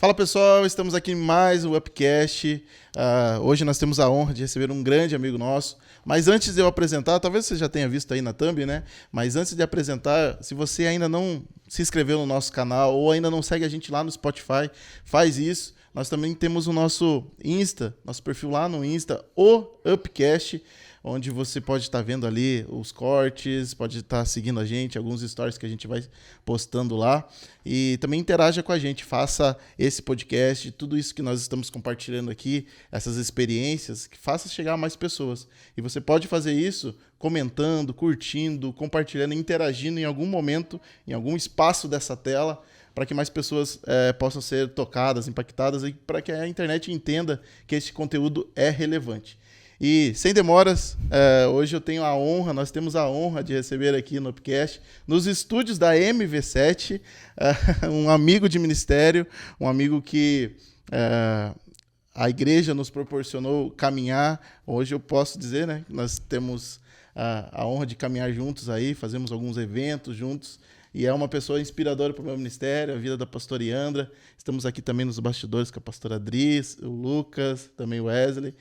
Fala pessoal, estamos aqui em mais um Upcast. Hoje nós temos a honra de receber um grande amigo nosso. Mas antes de eu apresentar, talvez você já tenha visto aí na thumb, né? Mas antes de apresentar, se você ainda não se inscreveu no nosso canal ou ainda não segue a gente lá no Spotify, faz isso. Nós também temos o nosso Insta, nosso perfil lá no Insta, o Upcast, onde você pode estar vendo ali os cortes, pode estar seguindo a gente, alguns stories que a gente vai postando lá. E também interaja com a gente, faça esse podcast, tudo isso que nós estamos compartilhando aqui, essas experiências, que faça chegar a mais pessoas. E você pode fazer isso comentando, curtindo, compartilhando, interagindo em algum momento, em algum espaço dessa tela, para que mais pessoas possam ser tocadas, impactadas e para que a internet entenda que esse conteúdo é relevante. E sem demoras, hoje nós temos a honra de receber aqui no Upcast, nos estúdios da MV7, um amigo de ministério, um amigo que a igreja nos proporcionou caminhar. Hoje eu posso dizer, né, que nós temos a honra de caminhar juntos aí, fazemos alguns eventos juntos, e é uma pessoa inspiradora para o meu ministério, a vida da pastora Yandra. Estamos aqui também nos bastidores com a pastora Adris, o Lucas, também o Wesley.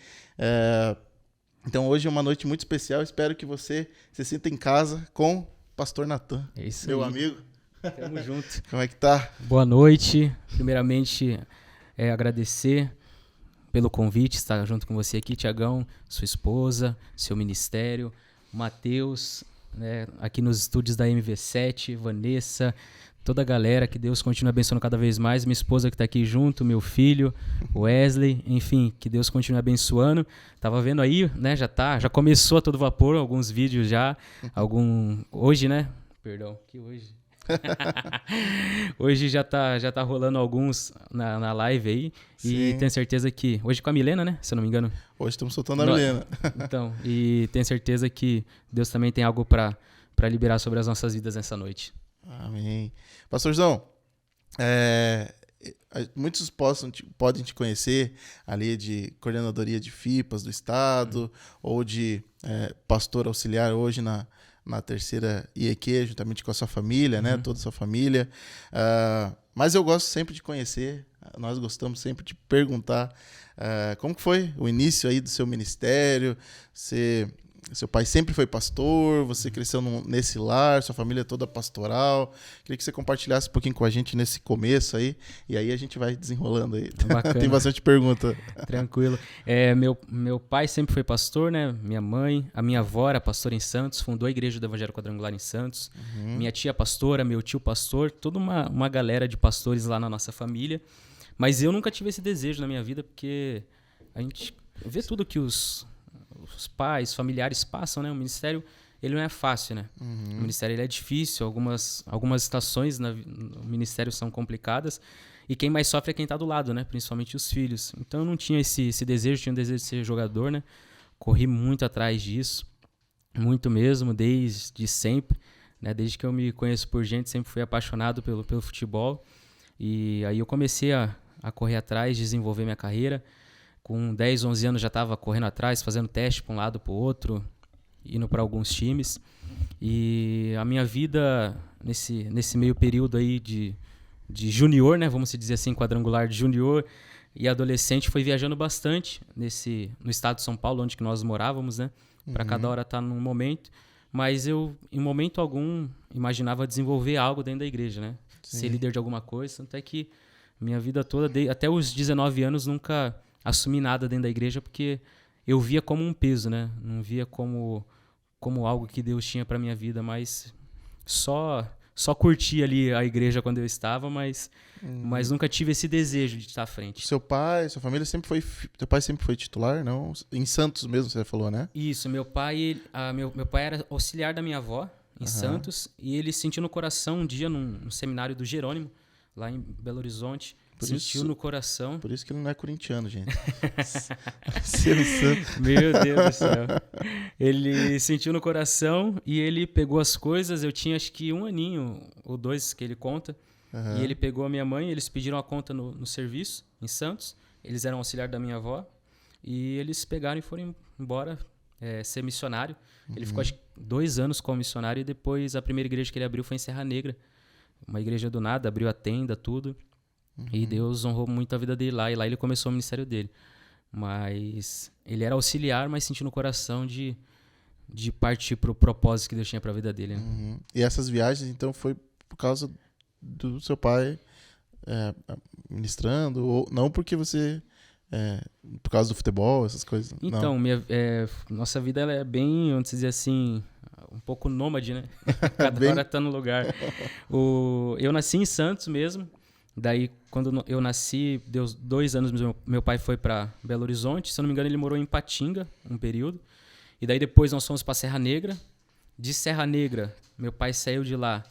Então hoje é uma noite muito especial. Espero que você se sinta em casa com o pastor Natan, meu amigo. Tamo junto. Como é que tá? Boa noite. Primeiramente, agradecer pelo convite, estar junto com você aqui, Tiagão, sua esposa, seu ministério, Matheus, né, aqui nos estúdios da MV7, Vanessa, toda a galera, que Deus continue abençoando cada vez mais, minha esposa que está aqui junto, meu filho, Wesley, enfim, que Deus continue abençoando. Tava vendo aí, né, já começou a todo vapor, alguns vídeos já, hoje, né, perdão, que hoje? Hoje já tá rolando alguns na live aí. Sim. E tenho certeza que hoje com a Milena, né, se eu não me engano. Hoje estamos soltando a Milena. Então, e tenho certeza que Deus também tem algo para liberar sobre as nossas vidas nessa noite. Amém. Pastorzão, muitos podem te conhecer ali de coordenadoria de FIPAs do estado, ou de pastor auxiliar hoje na terceira IEQ, juntamente com a sua família, né? Toda a sua família. Mas eu gosto sempre de conhecer, nós gostamos sempre de perguntar como que foi o início aí do seu ministério. Seu pai sempre foi pastor, você cresceu nesse lar, sua família é toda pastoral. Queria que você compartilhasse um pouquinho com a gente nesse começo aí, e aí a gente vai desenrolando aí. Tem bastante pergunta. Tranquilo. Meu pai sempre foi pastor, né? Minha mãe, a minha avó era pastora em Santos, fundou a Igreja do Evangelho Quadrangular em Santos. Minha tia pastora, meu tio pastor, toda uma galera de pastores lá na nossa família. Mas eu nunca tive esse desejo na minha vida, porque a gente vê tudo que os pais, familiares passam, né? O ministério, ele não é fácil, né? O ministério, ele é difícil, algumas estações no ministério são complicadas, e quem mais sofre é quem tá do lado, né? Principalmente os filhos. Então eu não tinha esse desejo, tinha um desejo de ser jogador, né? Corri muito atrás disso, muito mesmo, desde sempre, né? Desde que eu me conheço por gente, sempre fui apaixonado pelo futebol, e aí eu comecei a correr atrás, desenvolver minha carreira. Com 10, 11 anos já estava correndo atrás, fazendo teste para um lado, para o outro, indo para alguns times. E a minha vida, nesse meio período aí de junior, né, vamos dizer assim, quadrangular de junior e adolescente, foi viajando bastante no estado de São Paulo, onde que nós morávamos, né, para cada hora estar num momento. Mas eu, em momento algum, imaginava desenvolver algo dentro da igreja, né? Sim. Ser líder de alguma coisa. Tanto é que minha vida toda, até os 19 anos, nunca assumi nada dentro da igreja, porque eu via como um peso, né? Não via como algo que Deus tinha para minha vida, mas só curti ali a igreja quando eu estava, mas nunca tive esse desejo de estar à frente. Seu pai, sua família teu pai sempre foi titular, não? Em Santos mesmo, você falou, né? Isso, meu pai era auxiliar da minha avó em Santos, e ele sentiu no coração um dia num seminário do Jerônimo, lá em Belo Horizonte. Sentiu no coração. Por isso que ele não é corintiano, gente. Meu Deus do céu. Ele sentiu no coração e ele pegou as coisas. Eu tinha acho que 1 aninho ou 2 que ele conta. E ele pegou a minha mãe, eles pediram a conta no serviço, em Santos. Eles eram auxiliar da minha avó. E eles pegaram e foram embora ser missionário. Ele ficou acho que 2 anos como missionário, e depois a primeira igreja que ele abriu foi em Serra Negra. Uma igreja do nada, abriu a tenda, tudo. E Deus honrou muito a vida dele lá. E lá ele começou o ministério dele. Mas ele era auxiliar, mas sentiu no coração de partir pro propósito que Deus tinha pra vida dele, né? E essas viagens, então, foi por causa do seu pai ministrando? Ou não porque você... por causa do futebol, essas coisas? Então, nossa vida ela é bem, vamos dizer assim, um pouco nômade, né? Cada hora tá no lugar. Eu nasci em Santos mesmo. Daí, quando eu nasci, deu 2 anos, meu pai foi para Belo Horizonte. Se eu não me engano, ele morou em Ipatinga um período. E daí depois nós fomos para Serra Negra. De Serra Negra, meu pai saiu de lá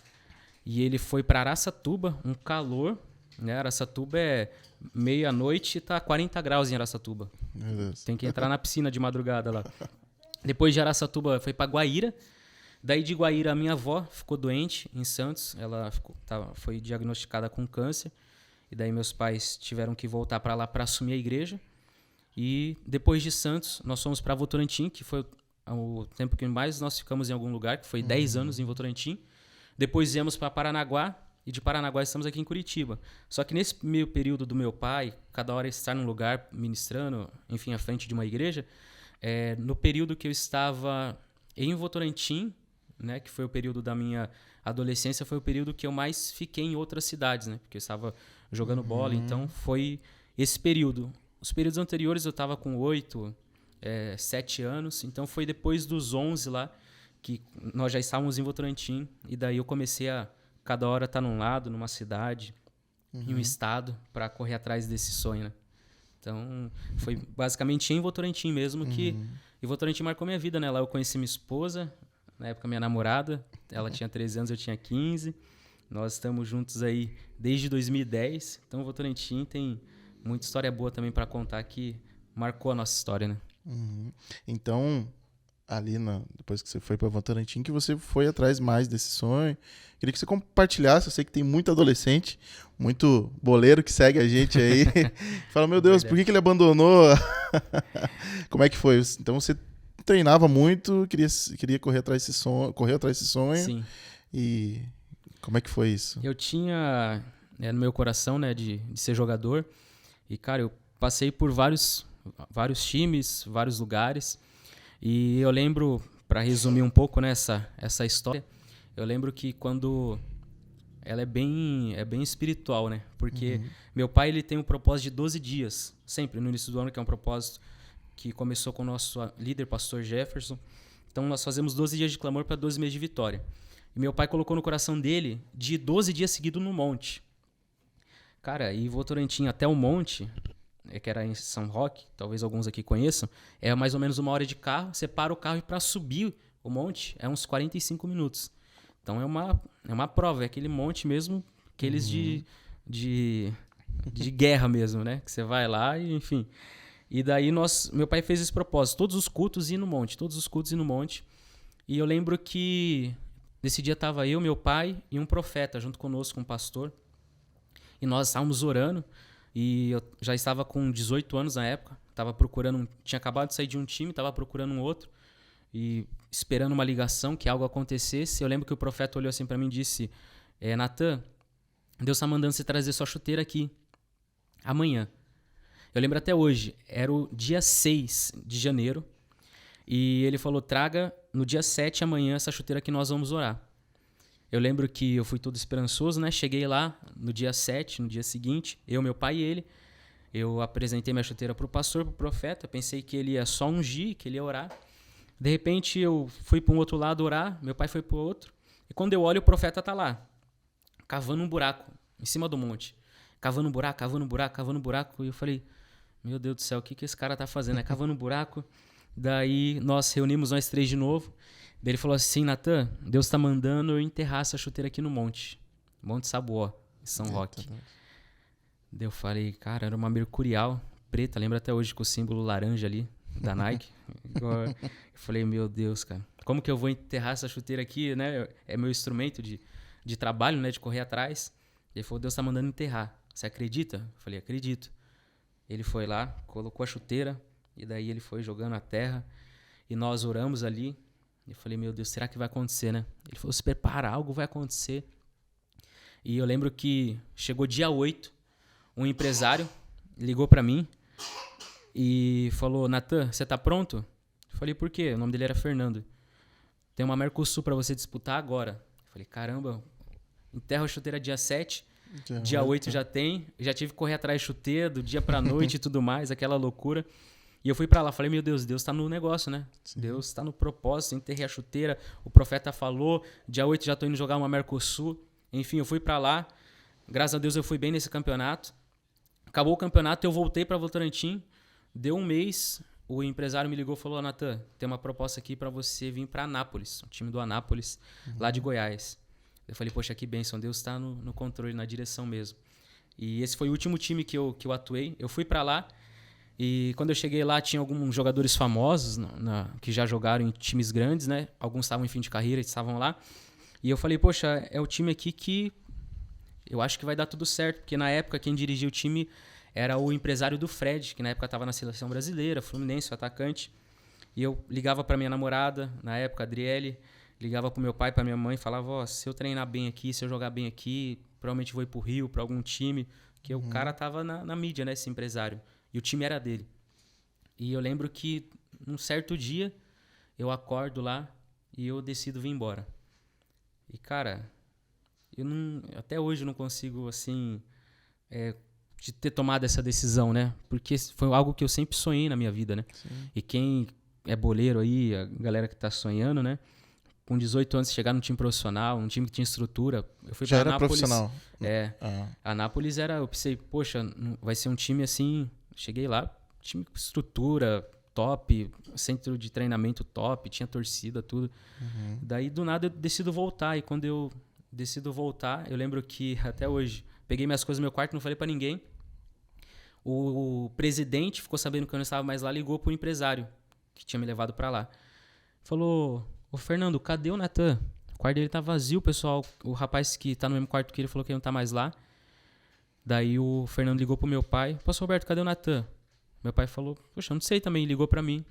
e ele foi para Araçatuba, um calor, né? Araçatuba é meia-noite e tá 40 graus em Araçatuba. Meu Deus. Tem que entrar na piscina de madrugada lá. Depois de Araçatuba foi para Guaíra. Daí de Guaíra a minha avó ficou doente em Santos. Ela foi diagnosticada com câncer. E daí meus pais tiveram que voltar para lá para assumir a igreja. E depois de Santos nós fomos para Votorantim, que foi o tempo que mais nós ficamos em algum lugar, que foi 10 anos em Votorantim. Depois viemos para Paranaguá. E de Paranaguá estamos aqui em Curitiba. Só que nesse meio período do meu pai, cada hora estar num lugar ministrando, enfim, à frente de uma igreja, no período que eu estava em Votorantim, né, que foi o período da minha adolescência, foi o período que eu mais fiquei em outras cidades, né, porque eu estava jogando bola, então foi esse período. Os períodos anteriores eu estava com 8, 7 anos, então foi depois dos 11 lá que nós já estávamos em Votorantim, e daí eu comecei a cada hora estar num lado, numa cidade, em um estado, para correr atrás desse sonho, né? Então, foi basicamente em Votorantim mesmo que... E Votorantim marcou minha vida, né? Lá eu conheci minha esposa, na época minha namorada, ela tinha 13 anos, eu tinha 15. Nós estamos juntos aí desde 2010. Então, Votorantim tem muita história boa também para contar que marcou a nossa história, né? Então, ali depois que você foi para Votorantim, que você foi atrás mais desse sonho. Queria que você compartilhasse. Eu sei que tem muito adolescente, muito boleiro que segue a gente aí. Fala, meu Deus, por que ele abandonou? Como é que foi? Então você treinava muito, queria correr atrás desse sonho. Sim. E como é que foi isso? Eu tinha no meu coração, né, de ser jogador. E, cara, eu passei por vários times, vários lugares. E eu lembro, para resumir um pouco, né, essa história, eu lembro que quando ela é bem espiritual, né? Porque meu pai ele tem um propósito de 12 dias, sempre no início do ano, que é um propósito que começou com o nosso líder, pastor Jefferson. Então nós fazemos 12 dias de clamor para 12 meses de vitória. E meu pai colocou no coração dele de 12 dias seguidos no monte. Cara, e Votorantim até o monte, que era em São Roque, talvez alguns aqui conheçam, é mais ou menos 1 hora de carro. Você para o carro e para subir o monte é uns 45 minutos. Então é uma prova, é aquele monte mesmo, aqueles de guerra mesmo, né? Que você vai lá e, enfim. E daí meu pai fez esse propósito, todos os cultos ir no monte. E eu lembro que nesse dia estava eu, meu pai e um profeta junto conosco, um pastor. E nós estávamos orando. E eu já estava com 18 anos na época, tinha acabado de sair de um time, estava procurando um outro e esperando uma ligação, que algo acontecesse. Eu lembro que o profeta olhou assim para mim e disse: Natan, Deus está mandando você trazer sua chuteira aqui amanhã. Eu lembro até hoje, era o dia 6 de janeiro e ele falou: traga no dia 7 amanhã essa chuteira que nós vamos orar. Eu lembro que eu fui todo esperançoso, né? Cheguei lá no dia 7, no dia seguinte, eu, meu pai e ele. Eu apresentei minha chuteira pro pastor, pro profeta. Pensei que ele ia só ungir, que ele ia orar. De repente, eu fui para um outro lado orar, meu pai foi pro outro. E quando eu olho, o profeta tá lá, cavando um buraco em cima do monte. Cavando um buraco. E eu falei, meu Deus do céu, o que esse cara tá fazendo? Cavando um buraco. Daí nós reunimos nós 3 de novo. Daí ele falou assim: Natan, Deus tá mandando eu enterrar essa chuteira aqui no Monte Saboó, em São Roque. Daí eu falei, cara, era uma mercurial preta, lembra até hoje com o símbolo laranja ali, da Nike. Eu falei, meu Deus, cara, como que eu vou enterrar essa chuteira aqui, né? É meu instrumento de trabalho, né, de correr atrás. Ele falou, Deus tá mandando enterrar. Você acredita? Eu falei, acredito. Ele foi lá, colocou a chuteira, e daí ele foi jogando a terra, e nós oramos ali. Eu falei, meu Deus, será que vai acontecer, né? Ele falou, se prepara, algo vai acontecer. E eu lembro que chegou dia 8, um empresário ligou para mim e falou: Natan, você tá pronto? Eu falei: por quê? O nome dele era Fernando. Tem uma Mercosul para você disputar agora. Eu falei: caramba, enterro a chuteira dia 7, dia 8 já tem. Já tive que correr atrás de chuteira do dia pra noite e tudo mais, aquela loucura. E eu fui pra lá, falei: meu Deus, Deus tá no negócio, né? Sim. Deus tá no propósito, enterrei a chuteira, o profeta falou, dia 8 já tô indo jogar uma Mercosul. Enfim, eu fui pra lá, graças a Deus eu fui bem nesse campeonato. Acabou o campeonato, eu voltei pra Votorantim, deu um mês, o empresário me ligou e falou: Natan, tem uma proposta aqui pra você vir pra Anápolis, o time do Anápolis, lá de Goiás. Eu falei: poxa, que bênção, Deus tá no controle, na direção mesmo. E esse foi o último time que eu atuei. Eu fui pra lá, e quando eu cheguei lá, tinha alguns jogadores famosos que já jogaram em times grandes, né? Alguns estavam em fim de carreira, estavam lá. E eu falei: poxa, é o time aqui que eu acho que vai dar tudo certo. Porque na época, quem dirigia o time era o empresário do Fred, que na época estava na seleção brasileira, Fluminense, o atacante. E eu ligava para minha namorada, na época, a Adriele, ligava para meu pai, para minha mãe, falava: ó, se eu treinar bem aqui, se eu jogar bem aqui, provavelmente vou ir pro Rio, para algum time. Porque o cara tava na mídia, né, esse empresário. E o time era dele. E eu lembro que, num certo dia, eu acordo lá e eu decido vir embora. E, cara, até hoje eu não consigo, assim, de ter tomado essa decisão, né? Porque foi algo que eu sempre sonhei na minha vida, né? Sim. E quem é boleiro aí, a galera que tá sonhando, né? Com 18 anos, chegar num time profissional, um time que tinha estrutura. Eu fui já pra era Anápolis, profissional? Anápolis eu pensei, poxa, vai ser um time assim. Cheguei lá, time com estrutura top, centro de treinamento top, tinha torcida, tudo. Daí, do nada, eu decido voltar. E quando eu decido voltar, eu lembro que, até hoje, peguei minhas coisas no meu quarto, não falei pra ninguém. O presidente ficou sabendo que eu não estava mais lá, ligou pro empresário que tinha me levado pra lá. Falou: ô Fernando, cadê o Natan? O quarto dele tá vazio, pessoal. O rapaz que tá no mesmo quarto que ele falou que ele não tá mais lá. Daí o Fernando ligou pro meu pai: Pastor Roberto, cadê o Natan? Meu pai falou: poxa, não sei também. Ligou pra mim.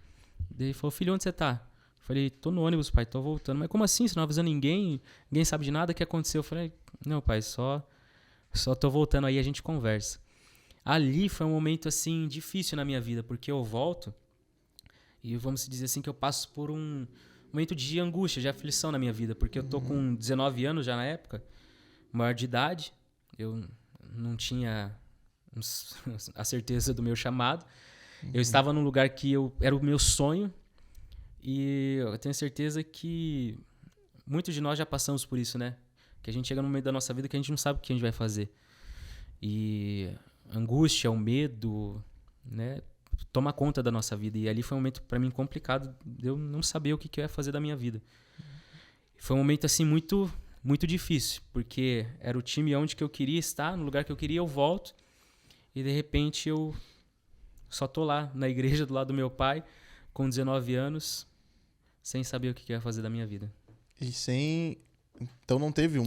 Daí ele falou: filho, onde você tá? Eu falei: tô no ônibus, pai, tô voltando. Mas como assim? Você não avisando ninguém? Ninguém sabe de nada? O que aconteceu? Eu falei: não, pai, só tô voltando aí, a gente conversa. Ali foi um momento, assim, difícil na minha vida, porque eu volto e vamos dizer assim que eu passo por um momento de angústia, de aflição na minha vida, porque eu tô com 19 anos já na época, maior de idade, eu não tinha a certeza do meu chamado. Eu estava num lugar que era o meu sonho, e eu tenho certeza que muitos de nós já passamos por isso, né? Que a gente chega no meio da nossa vida que a gente não sabe o que a gente vai fazer. E a angústia, o medo, né, toma conta da nossa vida. E ali foi um momento para mim complicado, de eu não saber o que eu ia fazer da minha vida. Foi um momento assim muito, muito difícil, porque era o time onde que eu queria estar, no lugar que eu queria, eu volto. E de repente eu só tô lá na igreja do lado do meu pai, com 19 anos, sem saber o que eu ia fazer da minha vida. E sem... Então não teve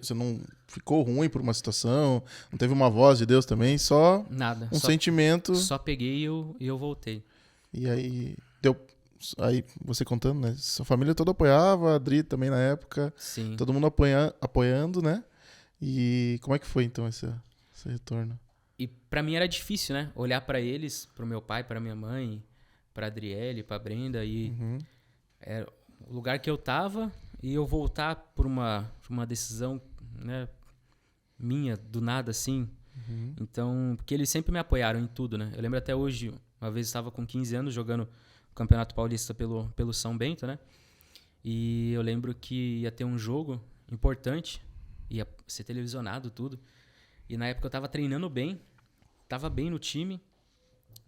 você não ficou ruim por uma situação, não teve uma voz de Deus também, só nada, sentimento. Só peguei e eu voltei. E aí aí você contando, né? Sua família toda apoiava, a Adri também na época. Sim. Todo mundo apoiando, né? E como é que foi então esse retorno? E pra mim era difícil, né? Olhar pra eles, pro meu pai, pra minha mãe, pra Adriele, pra Brenda, e era o lugar que eu tava, e eu voltar por uma decisão, né, minha, do nada, assim. Então, porque eles sempre me apoiaram em tudo, né? Eu lembro até hoje, uma vez eu estava com 15 anos jogando o Campeonato Paulista pelo São Bento, né? E eu lembro que ia ter um jogo importante, ia ser televisionado, tudo. E na época eu tava treinando bem, tava bem no time,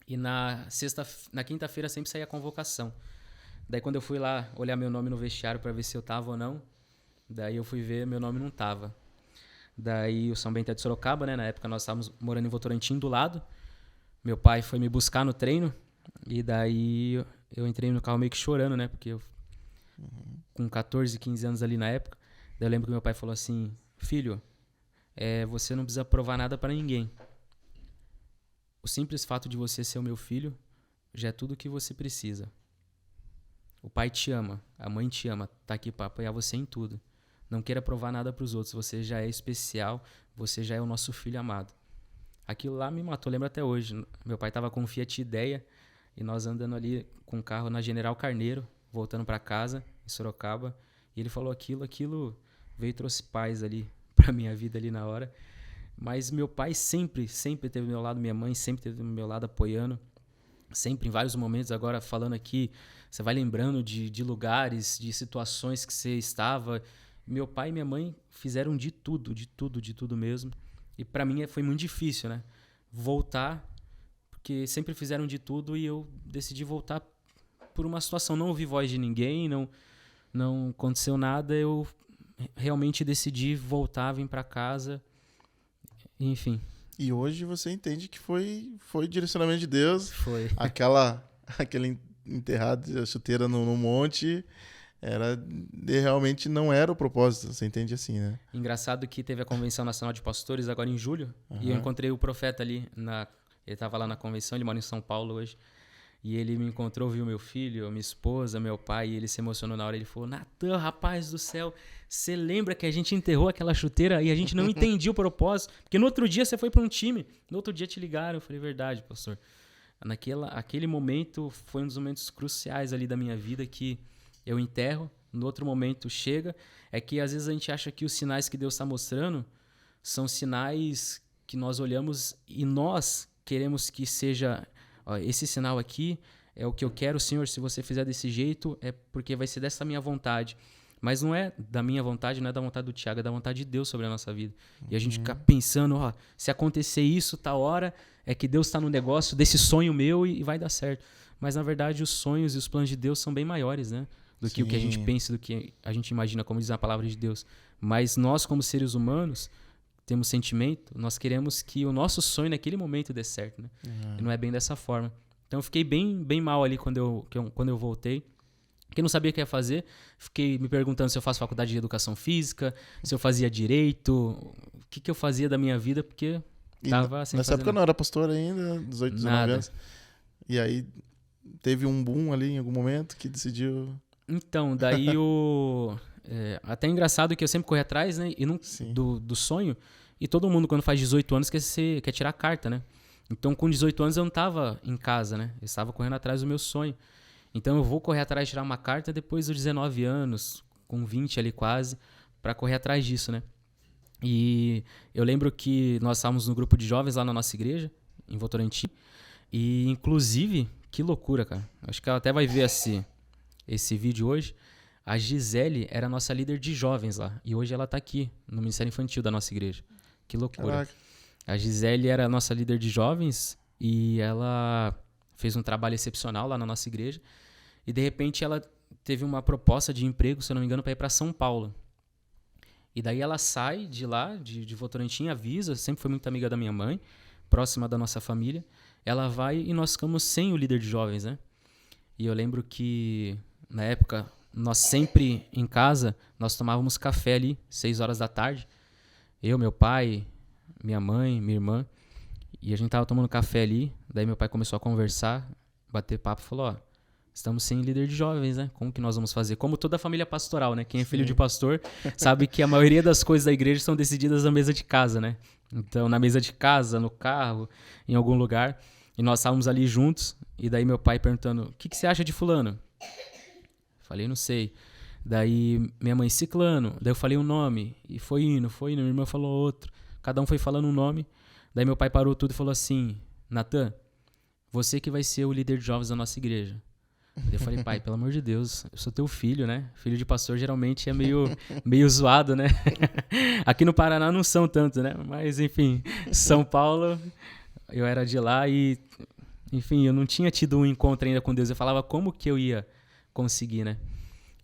e na quinta-feira sempre saía a convocação. Daí quando eu fui lá olhar meu nome no vestiário para ver se eu tava ou não, daí eu fui ver, meu nome não tava. Daí o São Bento é de Sorocaba, né? Na época nós estávamos morando em Votorantim do lado. Meu pai foi me buscar no treino, e daí eu entrei no carro meio que chorando, né? Porque eu, com 14, 15 anos ali na época, daí eu lembro que meu pai falou assim: filho, você não precisa provar nada para ninguém. O simples fato de você ser o meu filho já é tudo o que você precisa. O pai te ama, a mãe te ama, tá aqui para apoiar você em tudo. Não queira provar nada para os outros, você já é especial, você já é o nosso filho amado. Aquilo lá me matou, lembro até hoje. Meu pai tava com um Fiat Ideia e nós andando ali com o carro na General Carneiro, voltando para casa, em Sorocaba. E ele falou aquilo veio e trouxe paz ali pra minha vida ali na hora. Mas meu pai sempre esteve do meu lado, minha mãe sempre esteve do meu lado apoiando. Sempre, em vários momentos, agora falando aqui, você vai lembrando de lugares, de situações que você estava. Meu pai e minha mãe fizeram de tudo mesmo. E pra mim foi muito difícil, né? Voltar, porque sempre fizeram de tudo e eu decidi voltar por uma situação. Não ouvi voz de ninguém, não aconteceu nada, eu realmente decidi voltar, vim pra casa, enfim. E hoje você entende que foi direcionamento de Deus. Foi. Aquele enterrado, a chuteira no monte, realmente não era o propósito. Você entende assim, né? Engraçado que teve a Convenção Nacional de Pastores agora em julho, e eu encontrei o profeta ali, ele estava lá na convenção, ele mora em São Paulo hoje. E ele me encontrou, viu meu filho, minha esposa, meu pai, e ele se emocionou na hora. Ele falou: Natan, rapaz do céu, você lembra que a gente enterrou aquela chuteira e a gente não entendia o propósito? Porque no outro dia você foi para um time, no outro dia te ligaram. Eu falei: verdade, pastor. Aquele momento foi um dos momentos cruciais ali da minha vida que eu enterro, no outro momento chega. É que às vezes a gente acha que os sinais que Deus está mostrando são sinais que nós olhamos e nós queremos que seja... esse sinal aqui é o que eu quero, Senhor, se você fizer desse jeito, é porque vai ser dessa minha vontade. Mas não é da minha vontade, não é da vontade do Thiago, é da vontade de Deus sobre a nossa vida. E a gente fica pensando, se acontecer isso, tá hora, é que Deus está no negócio desse sonho meu e vai dar certo. Mas, na verdade, os sonhos e os planos de Deus são bem maiores, né? Do que o que a gente pensa, do que a gente imagina, como diz a palavra de Deus. Mas nós, como seres humanos, temos sentimento, nós queremos que o nosso sonho naquele momento dê certo, né? E não é bem dessa forma. Então eu fiquei bem mal ali quando eu voltei. Porque eu não sabia o que ia fazer. Fiquei me perguntando se eu faço faculdade de educação física, se eu fazia direito, o que eu fazia da minha vida, porque tava sem nessa fazer época nada. não era pastor ainda, 18, 19 anos. E aí teve um boom ali em algum momento que decidiu... Então, daí até é engraçado que eu sempre corri atrás, né? E do sonho. E todo mundo, quando faz 18 anos, quer tirar a carta, né? Então, com 18 anos, eu não estava em casa, né? Eu estava correndo atrás do meu sonho. Então, eu vou correr atrás de tirar uma carta depois dos 19 anos, com 20 ali quase, para correr atrás disso, né? E eu lembro que nós estávamos no grupo de jovens lá na nossa igreja, em Votorantim. E, inclusive, que loucura, cara. Acho que ela até vai ver esse vídeo hoje. A Gisele era a nossa líder de jovens lá. E hoje ela está aqui, no Ministério Infantil da nossa igreja. Que loucura. Caraca. A Gisele era a nossa líder de jovens e ela fez um trabalho excepcional lá na nossa igreja. E, de repente, ela teve uma proposta de emprego, se eu não me engano, para ir para São Paulo. E daí ela sai de lá, de Votorantim, avisa, sempre foi muito amiga da minha mãe, próxima da nossa família. Ela vai e nós ficamos sem o líder de jovens, né? E eu lembro que, na época, nós sempre em casa, nós tomávamos café ali, 6 horas da tarde. Eu, meu pai, minha mãe, minha irmã. E a gente tava tomando café ali. Daí meu pai começou a conversar, bater papo e falou: estamos sem líder de jovens, né? Como que nós vamos fazer? Como toda a família pastoral, né? Quem é filho de pastor sabe que a maioria das coisas da igreja são decididas na mesa de casa, né? Então, na mesa de casa, no carro, em algum lugar. E nós estávamos ali juntos. E daí meu pai perguntando: o que você acha de fulano? Falei: não sei. Daí minha mãe: ciclano. Daí eu falei um nome. E foi indo. Minha irmã falou outro. Cada um foi falando um nome. Daí meu pai parou tudo e falou assim: Natan, você que vai ser o líder de jovens da nossa igreja. Daí eu falei: pai, pelo amor de Deus, eu sou teu filho, né? Filho de pastor geralmente é meio zoado, né? Aqui no Paraná não são tanto, né? Mas enfim, São Paulo, eu era de lá e... Enfim, eu não tinha tido um encontro ainda com Deus. Eu falava como que eu ia conseguir, né?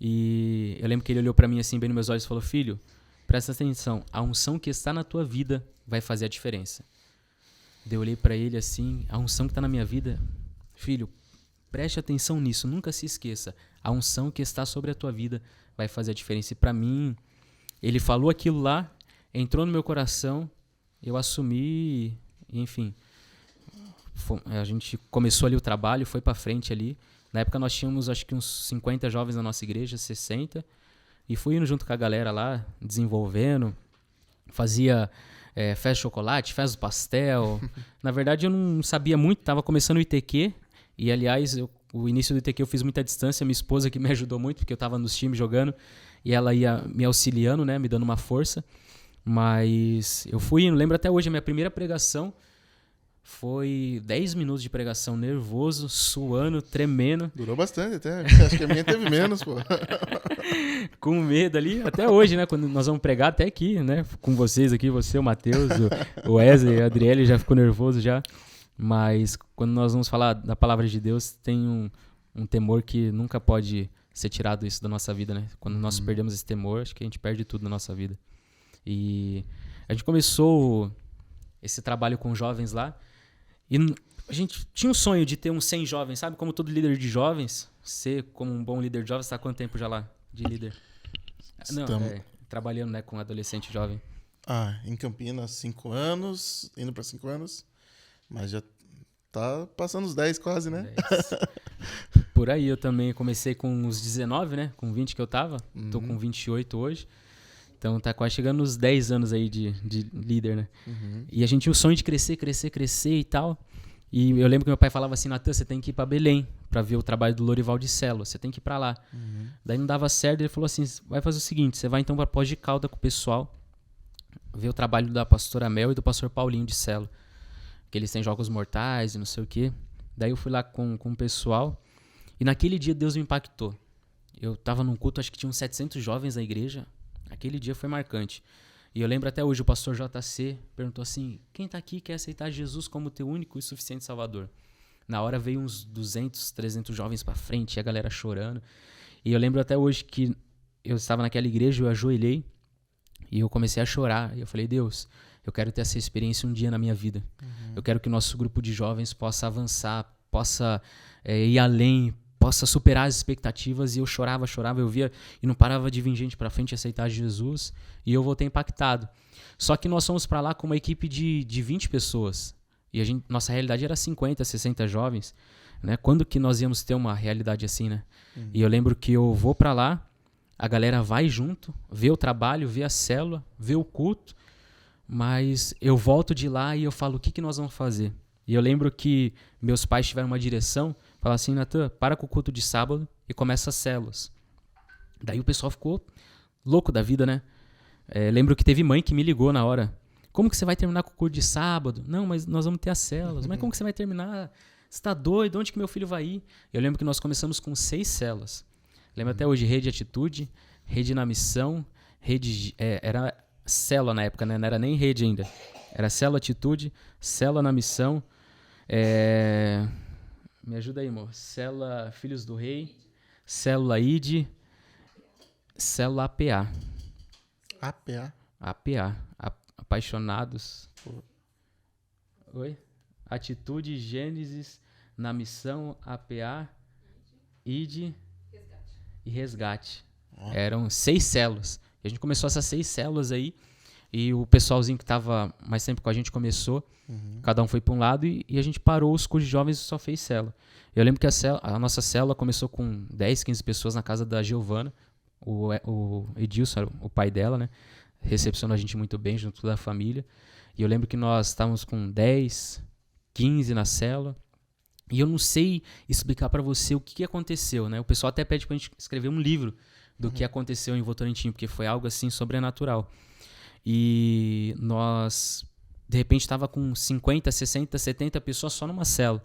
E eu lembro que ele olhou pra mim assim, bem nos meus olhos e falou: filho, presta atenção, a unção que está na tua vida vai fazer a diferença. Daí eu olhei pra ele assim: a unção que está na minha vida, filho, preste atenção nisso, nunca se esqueça. A unção que está sobre a tua vida vai fazer a diferença. E pra mim, ele falou aquilo lá, entrou no meu coração, eu assumi, enfim... A gente começou ali o trabalho, foi pra frente ali. Na época nós tínhamos acho que uns 50 jovens na nossa igreja, 60. E fui indo junto com a galera lá, desenvolvendo. Fazia faz chocolate, faz pastel. Na verdade, eu não sabia muito, estava começando o ITQ. E, aliás, o início do ITQ eu fiz muita distância. Minha esposa que me ajudou muito, porque eu estava nos times jogando. E ela ia me auxiliando, né, me dando uma força. Mas eu fui, não lembro até hoje, a minha primeira pregação foi 10 minutos de pregação, nervoso, suando, tremendo. Durou bastante até. Acho que a minha teve menos, pô. Com medo ali, até hoje, né? Quando nós vamos pregar, até aqui, né? Com vocês aqui, você, o Matheus, o Wesley, a Adriele já ficou nervoso já. Mas quando nós vamos falar da palavra de Deus, tem um temor que nunca pode ser tirado isso da nossa vida, né? Quando nós perdemos esse temor, acho que a gente perde tudo na nossa vida. E a gente começou esse trabalho com jovens lá. E a gente tinha um sonho de ter uns 100 jovens, sabe? Como todo líder de jovens, ser como um bom líder de jovens. Você está há quanto tempo já lá de líder? Não, trabalhando, né, com adolescente jovem. Em Campinas, 5 anos, indo para 5 anos. Mas já tá passando os 10 quase, né? 10. Por aí, eu também comecei com uns 19, né? Com 20 que eu tava. Tô com 28 hoje. Então tá quase chegando nos 10 anos aí de líder, né? E a gente tinha o sonho de crescer e tal. E eu lembro que meu pai falava assim, Natan, você tem que ir pra Belém pra ver o trabalho do Lorival de Célula, você tem que ir pra lá. Daí não dava certo, ele falou assim, vai fazer o seguinte, você vai então pra Pós de Calda com o pessoal, ver o trabalho da pastora Mel e do pastor Paulinho de Célula, que eles têm jogos mortais e não sei o quê. Daí eu fui lá com o pessoal e naquele dia Deus me impactou. Eu tava num culto, acho que tinha uns 700 jovens na igreja. Aquele dia foi marcante. E eu lembro até hoje, o pastor JC perguntou assim, quem tá aqui quer aceitar Jesus como teu único e suficiente Salvador? Na hora veio uns 200, 300 jovens pra frente, e a galera chorando. E eu lembro até hoje que eu estava naquela igreja, eu ajoelhei e eu comecei a chorar. E eu falei, Deus, eu quero ter essa experiência um dia na minha vida. Eu quero que o nosso grupo de jovens possa avançar, possa ir além, possa superar as expectativas. E eu chorava, eu via e não parava de vir gente pra frente e aceitar Jesus, e eu voltei impactado. Só que nós fomos pra lá com uma equipe de 20 pessoas, e nossa realidade era 50, 60 jovens, né? Quando que nós íamos ter uma realidade assim, né? E eu lembro que eu vou pra lá, a galera vai junto, vê o trabalho, vê a célula, vê o culto, mas eu volto de lá e eu falo, o que nós vamos fazer? E eu lembro que meus pais tiveram uma direção, falaram assim, Natan, para com o culto de sábado e começa as células. Daí o pessoal ficou louco da vida, né? Lembro que teve mãe que me ligou na hora. Como que você vai terminar com o culto de sábado? Não, mas nós vamos ter as células. Mas como que você vai terminar? Você tá doido? Onde que meu filho vai ir? Eu lembro que nós começamos com 6 células. Lembro até hoje, Rede Atitude, Rede na Missão, Rede... era célula na época, né? Não era nem rede ainda. Era Célula Atitude, Célula na Missão... Me ajuda aí, amor. Célula Filhos do Rei, Célula ID, Célula APA. APA. Apaixonados. Oi? Atitude, Gênesis, na Missão, APA, ID e Resgate. Eram 6 células. E a gente começou essas 6 células aí. E o pessoalzinho que estava mais tempo com a gente começou. Cada um foi para um lado e a gente parou os cursos de jovens e só fez célula. Eu lembro que a nossa célula começou com 10, 15 pessoas na casa da Giovana. O Edilson, o pai dela, né? Recepcionou a gente muito bem junto com a família. E eu lembro que nós estávamos com 10, 15 na célula. E eu não sei explicar para você o que aconteceu, né? O pessoal até pede pra gente escrever um livro do que aconteceu em Votorantim, porque foi algo assim sobrenatural. E nós, de repente, estava com 50, 60, 70 pessoas só numa célula.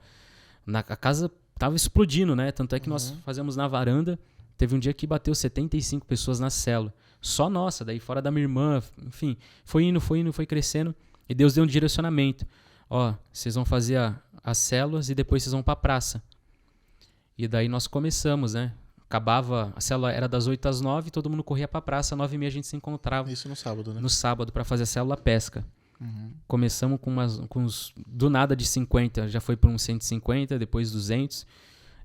A casa estava explodindo, né? Tanto é que nós fazemos na varanda. Teve um dia que bateu 75 pessoas na célula. Só nossa, daí fora da minha irmã. Enfim, foi indo, foi crescendo. E Deus deu um direcionamento. Ó, vocês vão fazer as células e depois vocês vão para a praça. E daí nós começamos, né? Acabava, a célula era das 8 às 9, todo mundo corria para a praça, 9h30 a gente se encontrava. Isso no sábado, né? No sábado, para fazer a célula pesca. Começamos com uns, do nada de 50, já foi para uns 150, depois 200.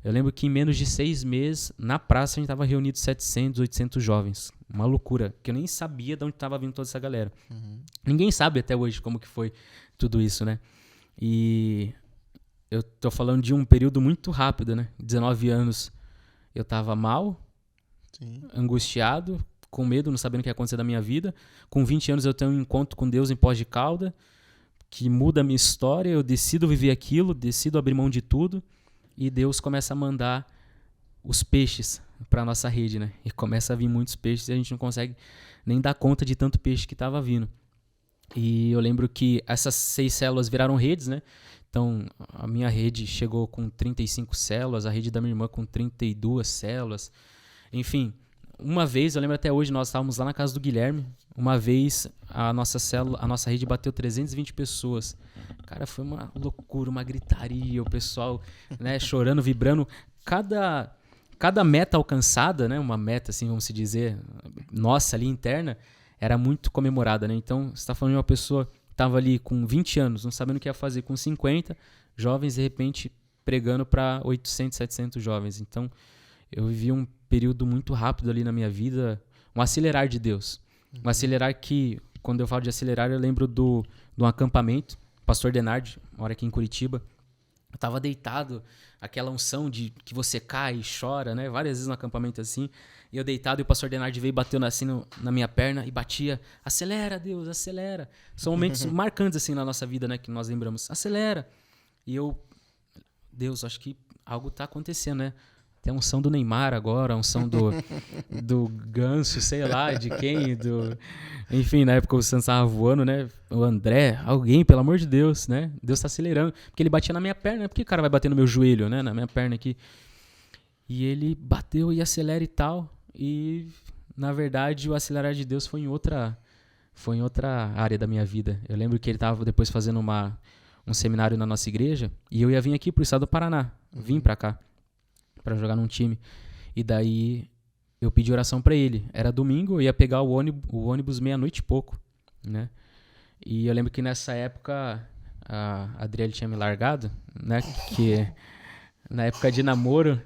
Eu lembro que em menos de 6 meses, na praça, a gente estava reunido 700, 800 jovens. Uma loucura, que eu nem sabia de onde estava vindo toda essa galera. Ninguém sabe até hoje como que foi tudo isso, né? E eu tô falando de um período muito rápido, né? 19 anos eu estava mal, angustiado, com medo, não sabendo o que ia acontecer da minha vida. Com 20 anos eu tenho um encontro com Deus em Poços de Caldas, que muda a minha história, eu decido viver aquilo, decido abrir mão de tudo, e Deus começa a mandar os peixes para a nossa rede, né? E começa a vir muitos peixes e a gente não consegue nem dar conta de tanto peixe que estava vindo. E eu lembro que essas 6 células viraram redes, né? Então, a minha rede chegou com 35 células, a rede da minha irmã com 32 células. Enfim, uma vez, eu lembro até hoje, nós estávamos lá na casa do Guilherme. Uma vez, a nossa rede bateu 320 pessoas. Cara, foi uma loucura, uma gritaria, o pessoal, né, chorando, vibrando. Cada meta alcançada, né, uma meta, assim, vamos se dizer, nossa ali interna, era muito comemorada, né? Então, você está falando de uma pessoa que estava ali com 20 anos, não sabendo o que ia fazer, com 50 jovens, de repente, pregando para 800, 700 jovens. Então, eu vivi um período muito rápido ali na minha vida, um acelerar de Deus. Um acelerar que, quando eu falo de acelerar, eu lembro de um acampamento, pastor Denardi, mora aqui em Curitiba. Eu estava deitado, aquela unção de que você cai e chora, né? Várias vezes no acampamento assim. E eu deitado e o pastor Denardi veio batendo assim na minha perna e batia, acelera, Deus, acelera. São momentos marcantes assim na nossa vida, né? Que nós lembramos, acelera. E eu, Deus, acho que algo está acontecendo, né? Tem a unção do Neymar agora, a unção do Ganso, sei lá, de quem, enfim, na época o Santos estava voando, né? O André, alguém, pelo amor de Deus, né? Deus está acelerando. Porque ele batia na minha perna, né? Por que o cara vai bater no meu joelho, né? Na minha perna aqui. E ele bateu e acelera e tal. E, na verdade, o acelerar de Deus foi em outra área da minha vida. Eu lembro que ele estava depois fazendo um seminário na nossa igreja e eu ia vir aqui pro estado do Paraná. Vim para cá para jogar num time. E daí eu pedi oração para ele. Era domingo, eu ia pegar o ônibus meia-noite e pouco, né? E eu lembro que nessa época a Adriele tinha me largado, né? Que na época de namoro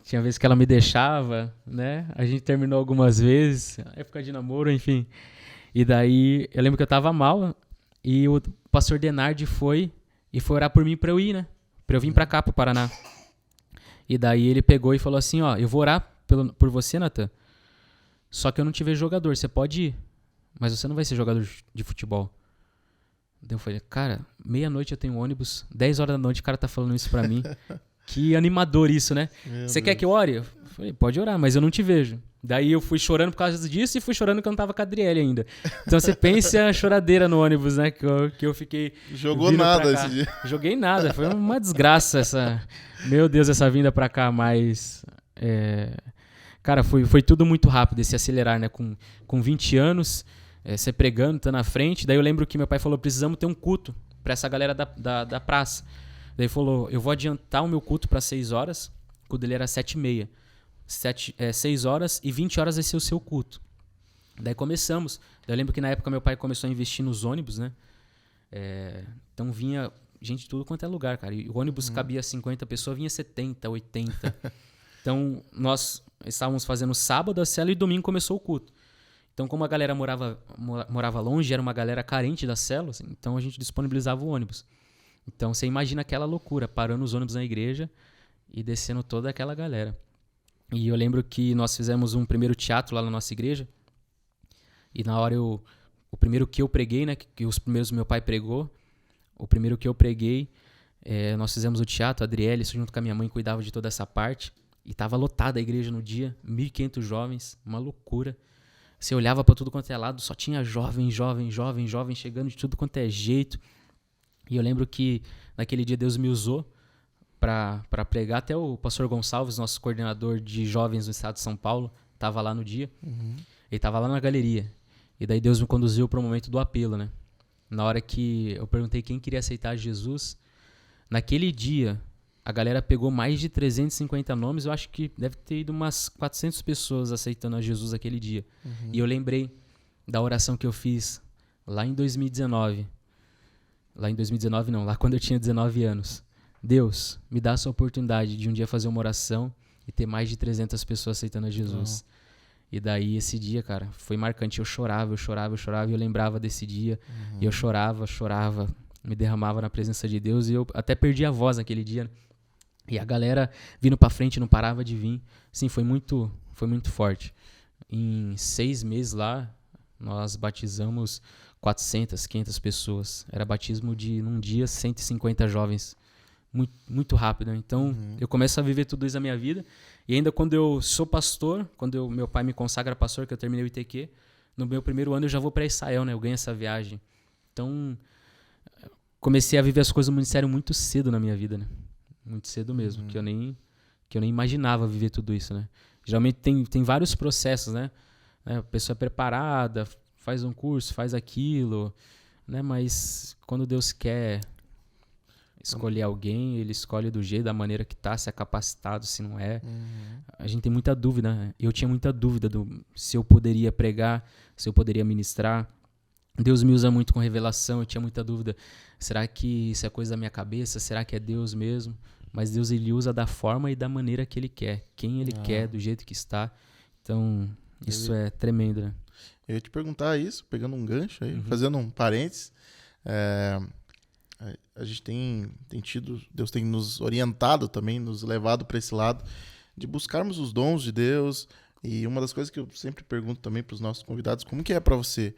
tinha vezes que ela me deixava, né? A gente terminou algumas vezes, época de namoro, enfim. E daí eu lembro que eu tava mal e o pastor Denardi foi orar por mim para eu ir, né? Para eu vir para cá pro Paraná. E daí ele pegou e falou assim, ó, eu vou orar por você, Nathan, só que eu não te vejo jogador, você pode ir, mas você não vai ser jogador de futebol. Daí eu falei, cara, meia-noite eu tenho ônibus, 10 horas da noite o cara tá falando isso pra mim. Que animador isso, né? Você quer que eu ore? Eu falei, pode orar, mas eu não te vejo. Daí eu fui chorando por causa disso e fui chorando que eu não tava com a Adriele ainda. Então você pensa a choradeira no ônibus, né? Que eu fiquei... Jogou nada esse dia. Joguei nada, foi uma desgraça essa... Meu Deus, essa vinda pra cá, mas... Cara, foi tudo muito rápido, esse acelerar, né? Com 20 anos, você pregando, tá na frente. Daí eu lembro que meu pai falou, precisamos ter um culto pra essa galera da praça. Daí ele falou, eu vou adiantar o meu culto para 6 horas. O culto dele era 7h30. 6 horas e 20 horas vai ser o seu culto. Daí começamos. Daí eu lembro que na época meu pai começou a investir nos ônibus, né? Então vinha gente de tudo quanto é lugar, cara. E o ônibus cabia 50 pessoas, vinha 70, 80. Então nós estávamos fazendo sábado a célula e domingo começou o culto. Então como a galera morava longe, era uma galera carente das células, então a gente disponibilizava o ônibus. Então você imagina aquela loucura, parando os ônibus na igreja e descendo toda aquela galera. E eu lembro que nós fizemos um primeiro teatro lá na nossa igreja. E na hora o primeiro que eu preguei, né, que os primeiros meu pai pregou, o primeiro que eu preguei, nós fizemos o teatro, a Adriele, junto com a minha mãe, cuidava de toda essa parte. E estava lotada a igreja no dia, 1.500 jovens, uma loucura. Você olhava para tudo quanto é lado, só tinha jovem chegando de tudo quanto é jeito. E eu lembro que naquele dia Deus me usou para pregar. Até o pastor Gonçalves, nosso coordenador de jovens no estado de São Paulo, estava lá no dia. Ele estava lá na galeria. E daí Deus me conduziu para o momento do apelo, né? Na hora que eu perguntei quem queria aceitar Jesus, naquele dia a galera pegou mais de 350 nomes. Eu acho que deve ter ido umas 400 pessoas aceitando a Jesus aquele dia. E eu lembrei da oração que eu fiz lá em 2019. Lá em 2019 não, lá quando eu tinha 19 anos. Deus, me dá essa oportunidade de um dia fazer uma oração e ter mais de 300 pessoas aceitando a Jesus. E daí esse dia, cara, foi marcante. Eu chorava e eu lembrava desse dia. E eu chorava, me derramava na presença de Deus e eu até perdi a voz naquele dia. E a galera vindo pra frente não parava de vir. Sim, foi muito forte. em 6 meses lá, nós batizamos 400, 500 pessoas. Era batismo de, num dia, 150 jovens. Muito, muito rápido. Então, eu começo a viver tudo isso na minha vida. E ainda quando eu sou pastor, quando meu pai me consagra pastor, que eu terminei o ITQ, no meu primeiro ano eu já vou para Israel, né? Eu ganho essa viagem. Então, comecei a viver as coisas do ministério muito cedo na minha vida, né? Muito cedo mesmo, que eu nem imaginava viver tudo isso, né? Geralmente tem vários processos, né? A pessoa é preparada, faz um curso, faz aquilo, né? Mas quando Deus quer escolher alguém, ele escolhe do jeito, da maneira que tá, se é capacitado, se não é. A gente tem muita dúvida, né? Eu tinha muita dúvida se eu poderia pregar, se eu poderia ministrar. Deus me usa muito com revelação, eu tinha muita dúvida. Será que isso é coisa da minha cabeça? Será que é Deus mesmo? Mas Deus, ele usa da forma e da maneira que ele quer. Quem ele quer, do jeito que está. Então, isso é tremendo, né? Eu ia te perguntar isso, pegando um gancho aí, fazendo um parênteses. A gente tem tido, Deus tem nos orientado também, nos levado para esse lado de buscarmos os dons de Deus. E uma das coisas que eu sempre pergunto também para os nossos convidados, como que é para você?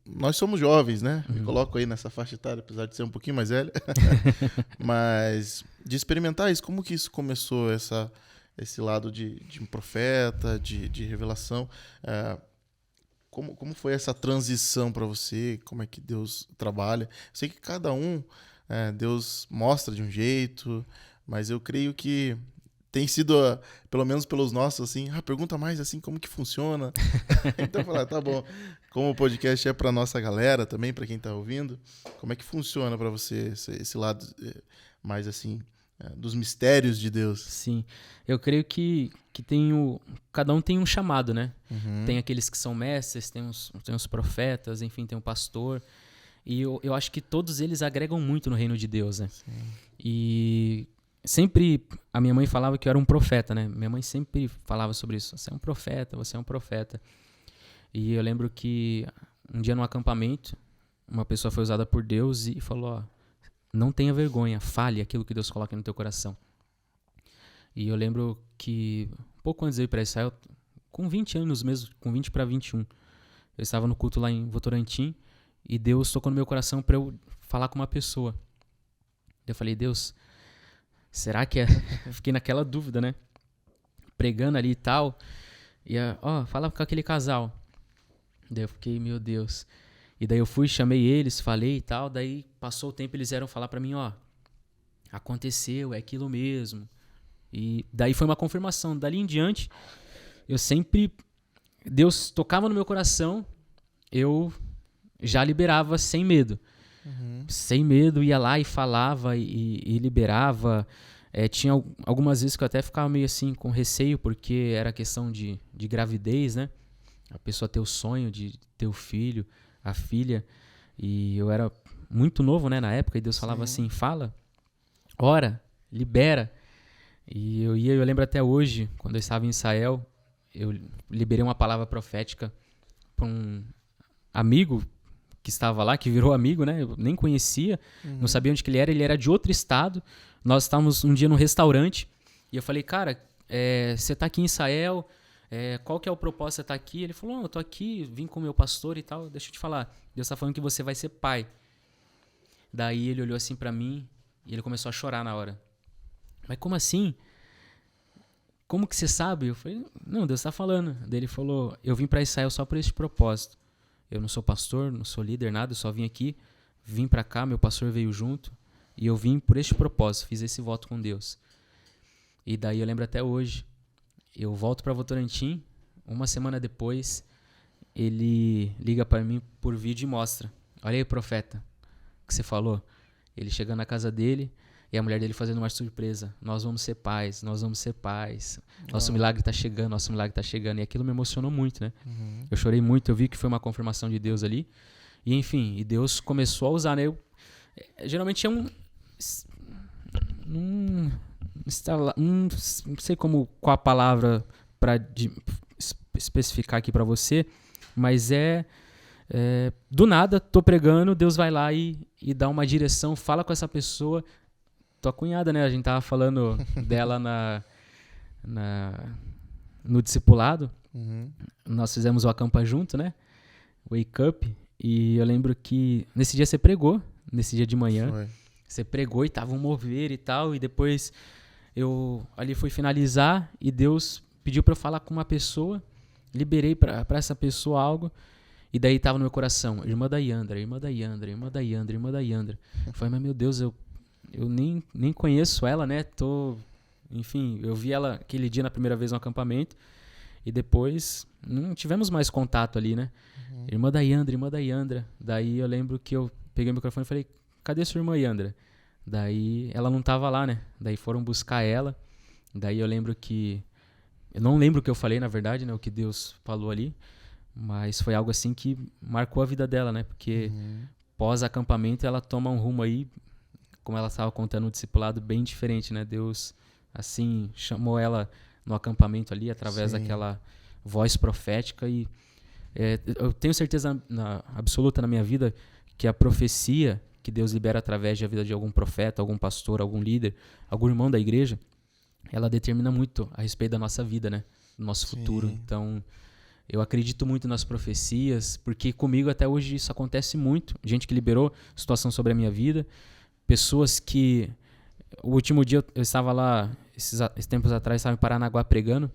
Nós somos jovens, né? Me coloco aí nessa faixa etária, apesar de ser um pouquinho mais velho. Mas de experimentar isso, como que isso começou, esse lado de um profeta, de revelação? Como foi essa transição para você? Como é que Deus trabalha? Eu sei que cada um, Deus mostra de um jeito, mas eu creio que tem sido, pelo menos pelos nossos, assim, pergunta mais assim, como que funciona? Então eu falei, tá bom. Como o podcast é para nossa galera também, para quem tá ouvindo, como é que funciona para você esse lado mais assim, dos mistérios de Deus? Sim, eu creio que cada um tem um chamado, né? Tem aqueles que são mestres, tem os profetas, enfim, tem um pastor. E eu acho que todos eles agregam muito no reino de Deus, né? Sim. E sempre a minha mãe falava que eu era um profeta, né? Minha mãe sempre falava sobre isso. Você é um profeta, você é um profeta. E eu lembro que um dia num acampamento, uma pessoa foi usada por Deus e falou, não tenha vergonha, fale aquilo que Deus coloca no teu coração. E eu lembro que pouco antes de eu ir para Israel, com 20 anos mesmo, com 20 para 21, eu estava no culto lá em Votorantim e Deus tocou no meu coração para eu falar com uma pessoa. Eu falei, Deus, será que é? Eu fiquei naquela dúvida, né? Pregando ali e tal. E, fala com aquele casal. Daí eu fiquei, meu Deus. E daí eu fui, chamei eles, falei e tal. Daí passou o tempo, eles vieram falar pra mim, aconteceu, é aquilo mesmo. E daí foi uma confirmação. Dali em diante, eu sempre... Deus tocava no meu coração, eu já liberava sem medo. Sem medo, ia lá e falava e liberava. Tinha algumas vezes que eu até ficava meio assim com receio, porque era questão de gravidez, né? A pessoa ter o sonho de ter o filho, a filha. E eu era muito novo, né, na época, e Deus falava assim, fala, ora, libera. E eu lembro até hoje, quando eu estava em Israel, eu liberei uma palavra profética para um amigo que estava lá, que virou amigo, né? Eu nem conhecia, não sabia onde que ele era de outro estado. Nós estávamos um dia num restaurante e eu falei, cara, você está aqui em Israel, qual que é o propósito de você estar aqui? Ele falou, eu estou aqui, vim com o meu pastor e tal. Deixa eu te falar, Deus está falando que você vai ser pai. Daí ele olhou assim para mim e ele começou a chorar na hora. Mas como assim? Como que você sabe? Eu falei, não, Deus está falando. Daí ele falou, eu vim para Israel só por esse propósito. Eu não sou pastor, não sou líder, nada, eu só vim para cá, meu pastor veio junto, e eu vim por este propósito, fiz esse voto com Deus. E daí eu lembro até hoje, eu volto para Votorantim, uma semana depois, ele liga para mim por vídeo e mostra, olha aí, profeta, o que você falou? Ele chegando na casa dele, e a mulher dele fazendo uma surpresa, nós vamos ser pais, nosso milagre está chegando, e aquilo me emocionou muito, né? Eu chorei muito, eu vi que foi uma confirmação de Deus ali, e enfim, e Deus começou a usar, né? Geralmente é não sei qual a palavra para especificar aqui para você, mas do nada, tô pregando, Deus vai lá e dá uma direção, fala com essa pessoa. Tua cunhada, né? A gente tava falando dela no discipulado. nós fizemos o acampa junto, né? Wake Up. E eu lembro que nesse dia você pregou, nesse dia de manhã. Foi. Você pregou e tava um mover e tal. E depois eu ali fui finalizar e Deus pediu pra eu falar com uma pessoa. Liberei pra essa pessoa algo. E daí tava no meu coração, irmã da Yandra, irmã da Yandra, irmã da Yandra, irmã da Yandra. Eu falei, mas meu Deus, eu nem conheço ela, né? Enfim, eu vi ela aquele dia na primeira vez no acampamento. E depois não tivemos mais contato ali, né? Irmã da Yandra, irmã da Yandra. Daí eu lembro que eu peguei o microfone e falei, cadê sua irmã Yandra? Daí ela não tava lá, né? Daí foram buscar ela. Daí eu lembro que... Eu não lembro o que eu falei, na verdade, né? O que Deus falou ali. Mas foi algo assim que marcou a vida dela, né? Porque pós-acampamento ela toma um rumo aí, como ela estava contando, um discipulado bem diferente, né? Deus, assim, chamou ela no acampamento ali, através daquela voz profética. E eu tenho certeza absoluta na minha vida que a profecia que Deus libera através da vida de algum profeta, algum pastor, algum líder, algum irmão da igreja, ela determina muito a respeito da nossa vida, né? Do nosso futuro. Então... eu acredito muito nas profecias, porque comigo até hoje isso acontece muito. Gente que liberou situação sobre a minha vida. Pessoas que... O último dia eu estava lá, esses tempos atrás, estava em Paranaguá pregando,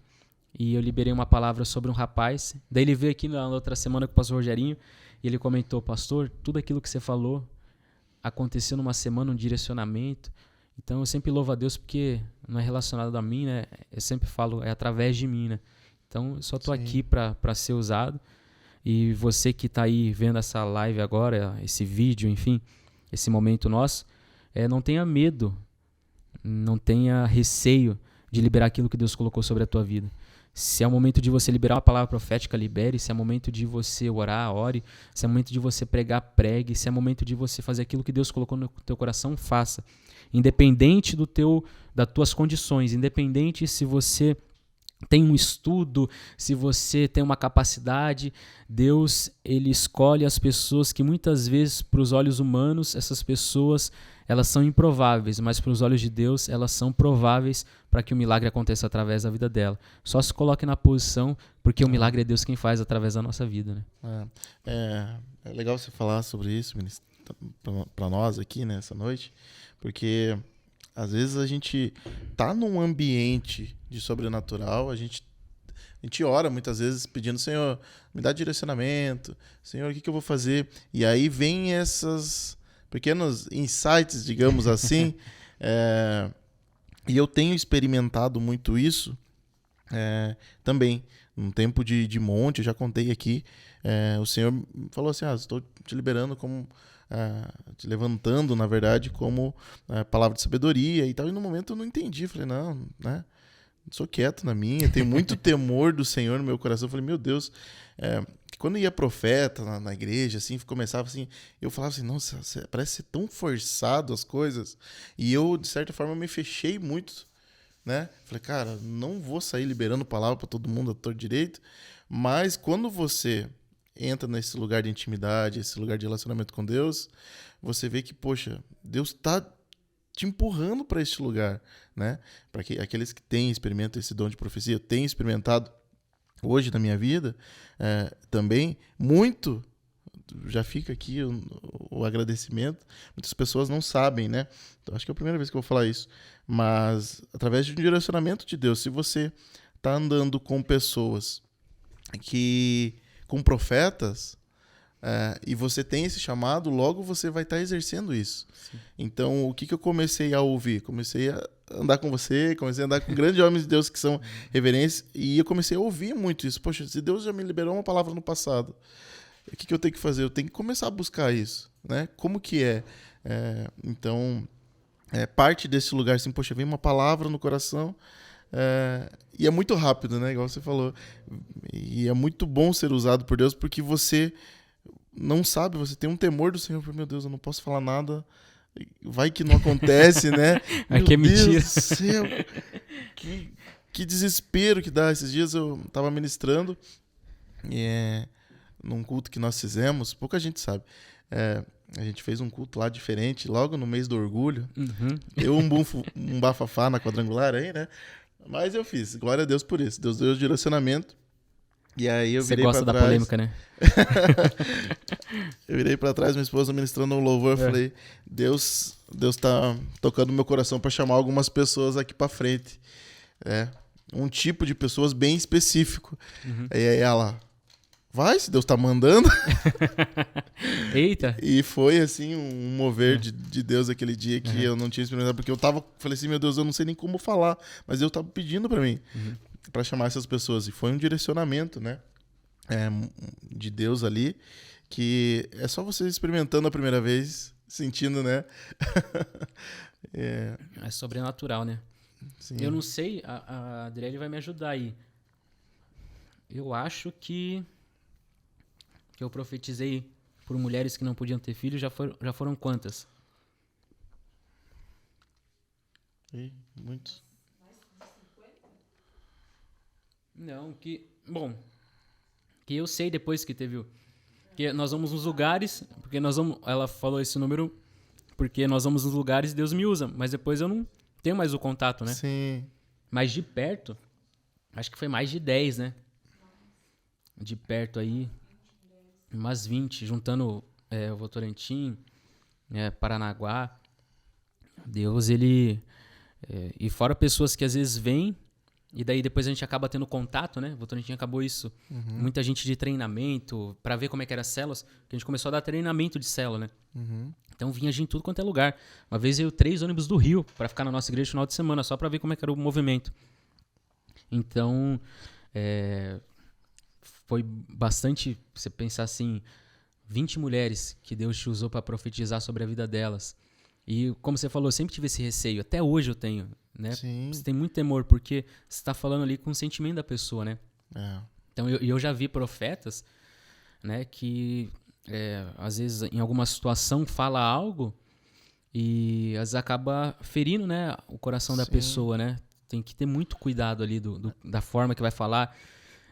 e eu liberei uma palavra sobre um rapaz. Daí ele veio aqui na outra semana com o pastor Rogerinho, e ele comentou, pastor, tudo aquilo que você falou aconteceu numa semana, um direcionamento. Então eu sempre louvo a Deus porque não é relacionado a mim, né? Eu sempre falo, é através de mim, né? Então, eu só estou aqui para ser usado. E você que está aí vendo essa live agora, esse vídeo, enfim, esse momento nosso, não tenha medo, não tenha receio de liberar aquilo que Deus colocou sobre a tua vida. Se é o momento de você liberar uma palavra profética, libere. Se é o momento de você orar, ore. Se é o momento de você pregar, pregue. Se é o momento de você fazer aquilo que Deus colocou no teu coração, faça. Independente das tuas condições, independente se você... tem um estudo, se você tem uma capacidade, Deus, ele escolhe as pessoas que muitas vezes, para os olhos humanos, essas pessoas, elas são improváveis, mas para os olhos de Deus, elas são prováveis para que o milagre aconteça através da vida dela. Só se coloque na posição, porque o milagre é Deus quem faz através da nossa vida, né? É legal você falar sobre isso, ministro, para nós aqui nessa noite, porque... às vezes a gente tá num ambiente de sobrenatural, a gente ora muitas vezes pedindo, Senhor, me dá direcionamento, Senhor, o que eu vou fazer? E aí vem esses pequenos insights, digamos assim, e eu tenho experimentado muito isso também. Num tempo de monte, eu já contei aqui, o Senhor falou assim, estou te liberando como... te levantando, na verdade, como palavra de sabedoria e tal. E no momento eu não entendi. Falei, não, né? Sou quieto na minha. Tenho muito temor do Senhor no meu coração. Falei, meu Deus. Quando ia profeta na igreja, assim, começava assim, eu falava assim, nossa, parece ser tão forçado as coisas. E eu, de certa forma, me fechei muito, né? Falei, cara, não vou sair liberando palavra para todo mundo a torto direito. Mas quando você... entra nesse lugar de intimidade, esse lugar de relacionamento com Deus, você vê que, poxa, Deus está te empurrando para este lugar, né? Para que aqueles que experimentam esse dom de profecia, eu tenho experimentado hoje na minha vida também, muito, já fica aqui o agradecimento. Muitas pessoas não sabem, né? Então, acho que é a primeira vez que eu vou falar isso, mas através de um direcionamento de Deus, se você está andando com pessoas com profetas, e você tem esse chamado, logo você vai estar exercendo isso. Sim. Então, o que eu comecei a ouvir? Comecei a andar com você, comecei a andar com grandes homens de Deus que são reverentes, e eu comecei a ouvir muito isso. Poxa, se Deus já me liberou uma palavra no passado, o que eu tenho que fazer? Eu tenho que começar a buscar isso, né? Como que é? Então, parte desse lugar, assim, poxa, vem uma palavra no coração, e é muito rápido, né? Igual você falou. E é muito bom ser usado por Deus, porque você não sabe, você tem um temor do Senhor. Meu Deus, eu não posso falar nada. Vai que não acontece, né? Aqui é mentira. Meu Deus do céu. Que desespero que dá. Esses dias eu estava ministrando num culto que nós fizemos. Pouca gente sabe. A gente fez um culto lá diferente, logo no mês do orgulho. Uhum. Deu um bafafá na quadrangular aí, né? Mas eu fiz. Glória a Deus por isso. Deus deu o direcionamento. E aí eu Você virei gosta pra da trás. polêmica, né? Eu virei pra trás, minha esposa ministrando um louvor, eu falei, Deus tá tocando no meu coração pra chamar algumas pessoas aqui pra frente. Um tipo de pessoas bem específico. E aí ela, vai, se Deus tá mandando. Eita! E foi, assim, um mover de Deus aquele dia que eu não tinha experimentado, porque eu falei assim, meu Deus, eu não sei nem como falar, mas Deus tava pedindo pra mim, pra chamar essas pessoas. E foi um direcionamento, né, de Deus ali, que é só você experimentando a primeira vez, sentindo, né? É sobrenatural, né? Sim. Eu não sei, a Adriele vai me ajudar aí. Eu acho que eu profetizei por mulheres que não podiam ter filhos, já foram quantas? Muitos. Não, que eu sei depois que teve que nós vamos nos lugares, porque ela falou esse número, porque nós vamos nos lugares e Deus me usa, mas depois eu não tenho mais o contato, né? Sim. Mas de perto, acho que foi mais de 10, né? De perto aí, umas 20, juntando o Votorantim, Paranaguá. Deus, ele... e fora pessoas que às vezes vêm, e daí depois a gente acaba tendo contato, né? O Votorantim acabou isso. Muita gente de treinamento, pra ver como é que era as células, que a gente começou a dar treinamento de célula, né? Então vinha gente em tudo quanto é lugar. Uma vez veio 3 ônibus do Rio pra ficar na nossa igreja no final de semana, só pra ver como é que era o movimento. Então, foi bastante, você pensar assim, 20 mulheres que Deus te usou pra profetizar sobre a vida delas. E como você falou, eu sempre tive esse receio, até hoje eu tenho, né? Sim. Você tem muito temor, porque você tá falando ali com o sentimento da pessoa, né? Então, eu já vi profetas, né, que às vezes em alguma situação fala algo e às vezes acaba ferindo, né, o coração da pessoa, né? Tem que ter muito cuidado ali da forma que vai falar,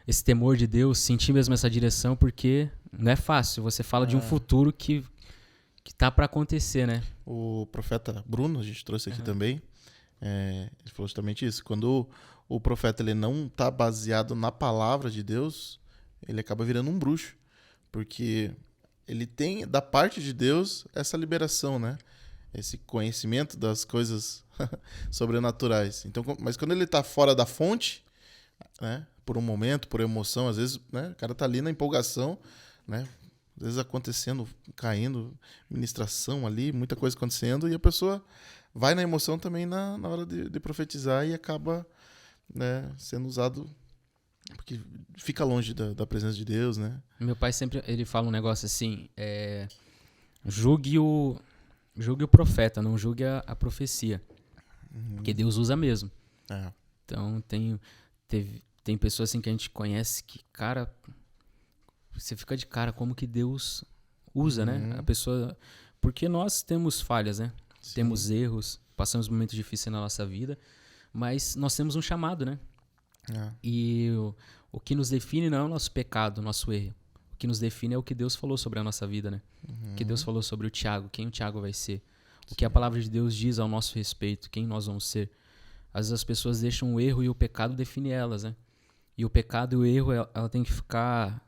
esse temor de Deus, sentir mesmo essa direção, porque não é fácil. Você fala de um futuro que tá para acontecer, né? O profeta Bruno, a gente trouxe aqui também, ele falou justamente isso. Quando o profeta ele não está baseado na palavra de Deus, ele acaba virando um bruxo, porque ele tem da parte de Deus essa liberação, né? Esse conhecimento das coisas sobrenaturais. Então, mas quando ele está fora da fonte, né? Por um momento, por emoção, às vezes, né? O cara tá ali na empolgação, né? Às vezes acontecendo, caindo, ministração ali, muita coisa acontecendo, e a pessoa vai na emoção também na hora de profetizar e acaba, né, sendo usado, porque fica longe da presença de Deus, né? Meu pai sempre ele fala um negócio assim, julgue o profeta, não julgue a profecia, porque Deus usa mesmo. Então tem pessoas assim que a gente conhece que, cara, você fica de cara como que Deus usa, né? A pessoa, porque nós temos falhas, né? Sim. Temos erros, passamos momentos difíceis na nossa vida, mas nós temos um chamado, né? E o que nos define não é o nosso pecado, o nosso erro. O que nos define é o que Deus falou sobre a nossa vida, né? O que Deus falou sobre o Tiago, quem o Tiago vai ser. O que a palavra de Deus diz ao nosso respeito, quem nós vamos ser. Às vezes as pessoas deixam o erro e o pecado define elas, né? E o pecado e o erro, ela tem que ficar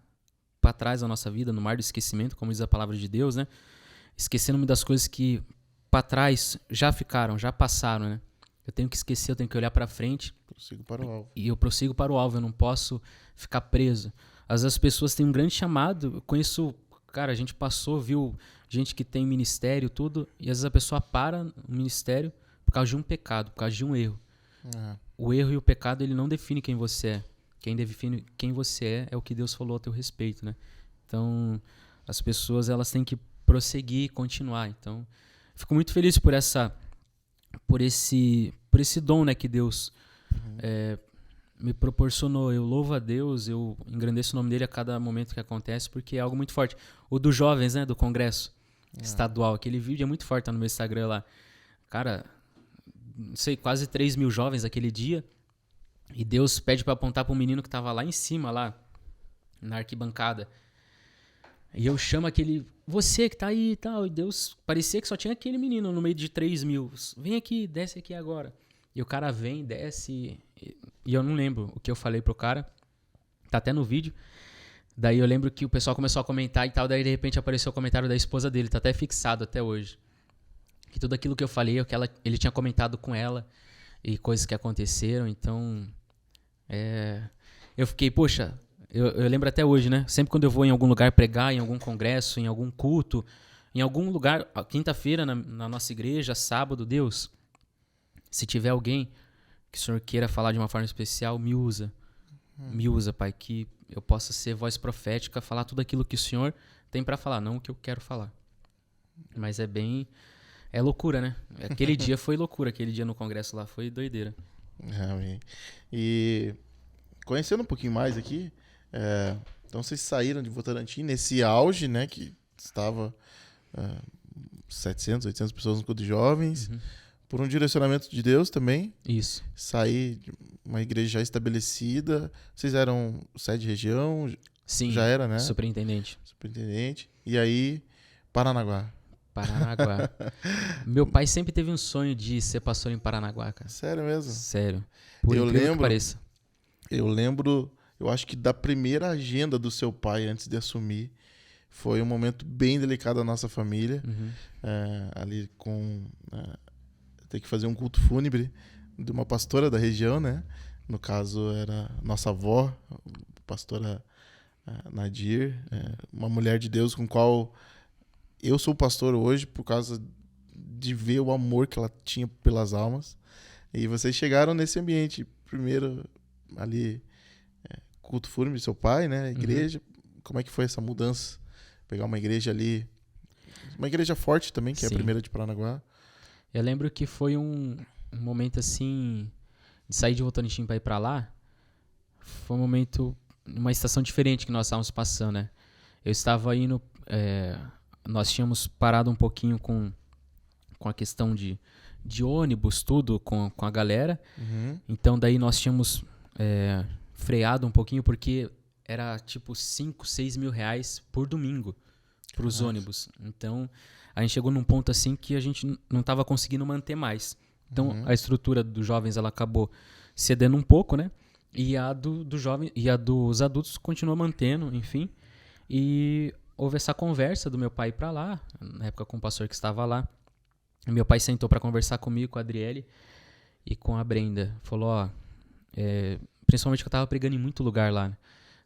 para trás da nossa vida, no mar do esquecimento, como diz a palavra de Deus, né? Esquecendo-me das coisas que para trás já ficaram, já passaram, né? Eu tenho que esquecer, eu tenho que olhar para frente. Prossigo para o alvo. E eu prossigo para o alvo, eu não posso ficar preso. Às vezes as pessoas têm um grande chamado, eu conheço, cara, a gente passou, viu gente que tem ministério, tudo, e às vezes a pessoa para no ministério por causa de um pecado, por causa de um erro. O erro e o pecado, ele não define quem você é. Quem define quem você é o que Deus falou a teu respeito, né? Então, as pessoas, elas têm que prosseguir e continuar. Então, fico muito feliz por esse dom, né, que Deus me proporcionou. Eu louvo a Deus, eu engrandeço o nome dele a cada momento que acontece, porque é algo muito forte. O dos jovens, né, do Congresso Estadual, aquele vídeo é muito forte, tá no meu Instagram lá. Cara, não sei, quase 3 mil jovens aquele dia. E Deus pede para apontar para um menino que estava lá em cima, lá na arquibancada. E eu chamo aquele, você que tá aí e tal. E Deus, parecia que só tinha aquele menino no meio de 3 mil. Vem aqui, desce aqui agora. E o cara vem, desce. E eu não lembro o que eu falei pro cara. Tá até no vídeo. Daí eu lembro que o pessoal começou a comentar e tal, daí de repente apareceu o comentário da esposa dele, tá até fixado até hoje. Que tudo aquilo que eu falei, ele tinha comentado com ela e coisas que aconteceram, então eu fiquei, poxa, eu lembro até hoje, né? Sempre quando eu vou em algum lugar pregar, em algum congresso, em algum culto, em algum lugar, quinta-feira na nossa igreja, sábado, Deus, se tiver alguém que o Senhor queira falar de uma forma especial, me usa. Me usa, Pai, que eu possa ser voz profética, falar tudo aquilo que o Senhor tem para falar, não o que eu quero falar. Mas é loucura, né? Aquele dia foi loucura, aquele dia no congresso lá foi doideira. Amém. E conhecendo um pouquinho mais aqui, então vocês saíram de Votorantim nesse auge, né, que estava 700, 800 pessoas no culto de jovens, por um direcionamento de Deus também. Isso. Sair de uma igreja já estabelecida. Vocês eram sede região? Sim. Já era, né? Superintendente. E aí, Paranaguá. Meu pai sempre teve um sonho de ser pastor em Paranaguá, cara. Sério mesmo? Sério. Por incrível que pareça. Eu lembro, eu acho que da primeira agenda do seu pai antes de assumir, foi um momento bem delicado da nossa família. Ali com... ter que fazer um culto fúnebre de uma pastora da região, né? No caso, era nossa avó, pastora Nadir, uma mulher de Deus com qual eu sou pastor hoje por causa de ver o amor que ela tinha pelas almas. E vocês chegaram nesse ambiente, primeiro ali, culto fúnebre de seu pai, né? Igreja. Como é que foi essa mudança? Pegar uma igreja ali, uma igreja forte também, que é a primeira de Paranaguá. Eu lembro que foi um momento assim, de sair de Votorantim para ir para lá, foi um momento, uma estação diferente que nós estávamos passando, né? Eu estava indo, nós tínhamos parado um pouquinho com a questão de ônibus, tudo, com a galera. Então daí nós tínhamos freado um pouquinho, porque era tipo 5, 6 mil reais por domingo para os ônibus. Então a gente chegou num ponto assim que a gente não estava conseguindo manter mais. Então a estrutura dos jovens ela acabou cedendo um pouco, né? E a dos adultos continuou mantendo, enfim. E houve essa conversa do meu pai ir para lá, na época com o pastor que estava lá. E meu pai sentou para conversar comigo, com a Adriele e com a Brenda. Falou, principalmente que eu estava pregando em muito lugar lá, né?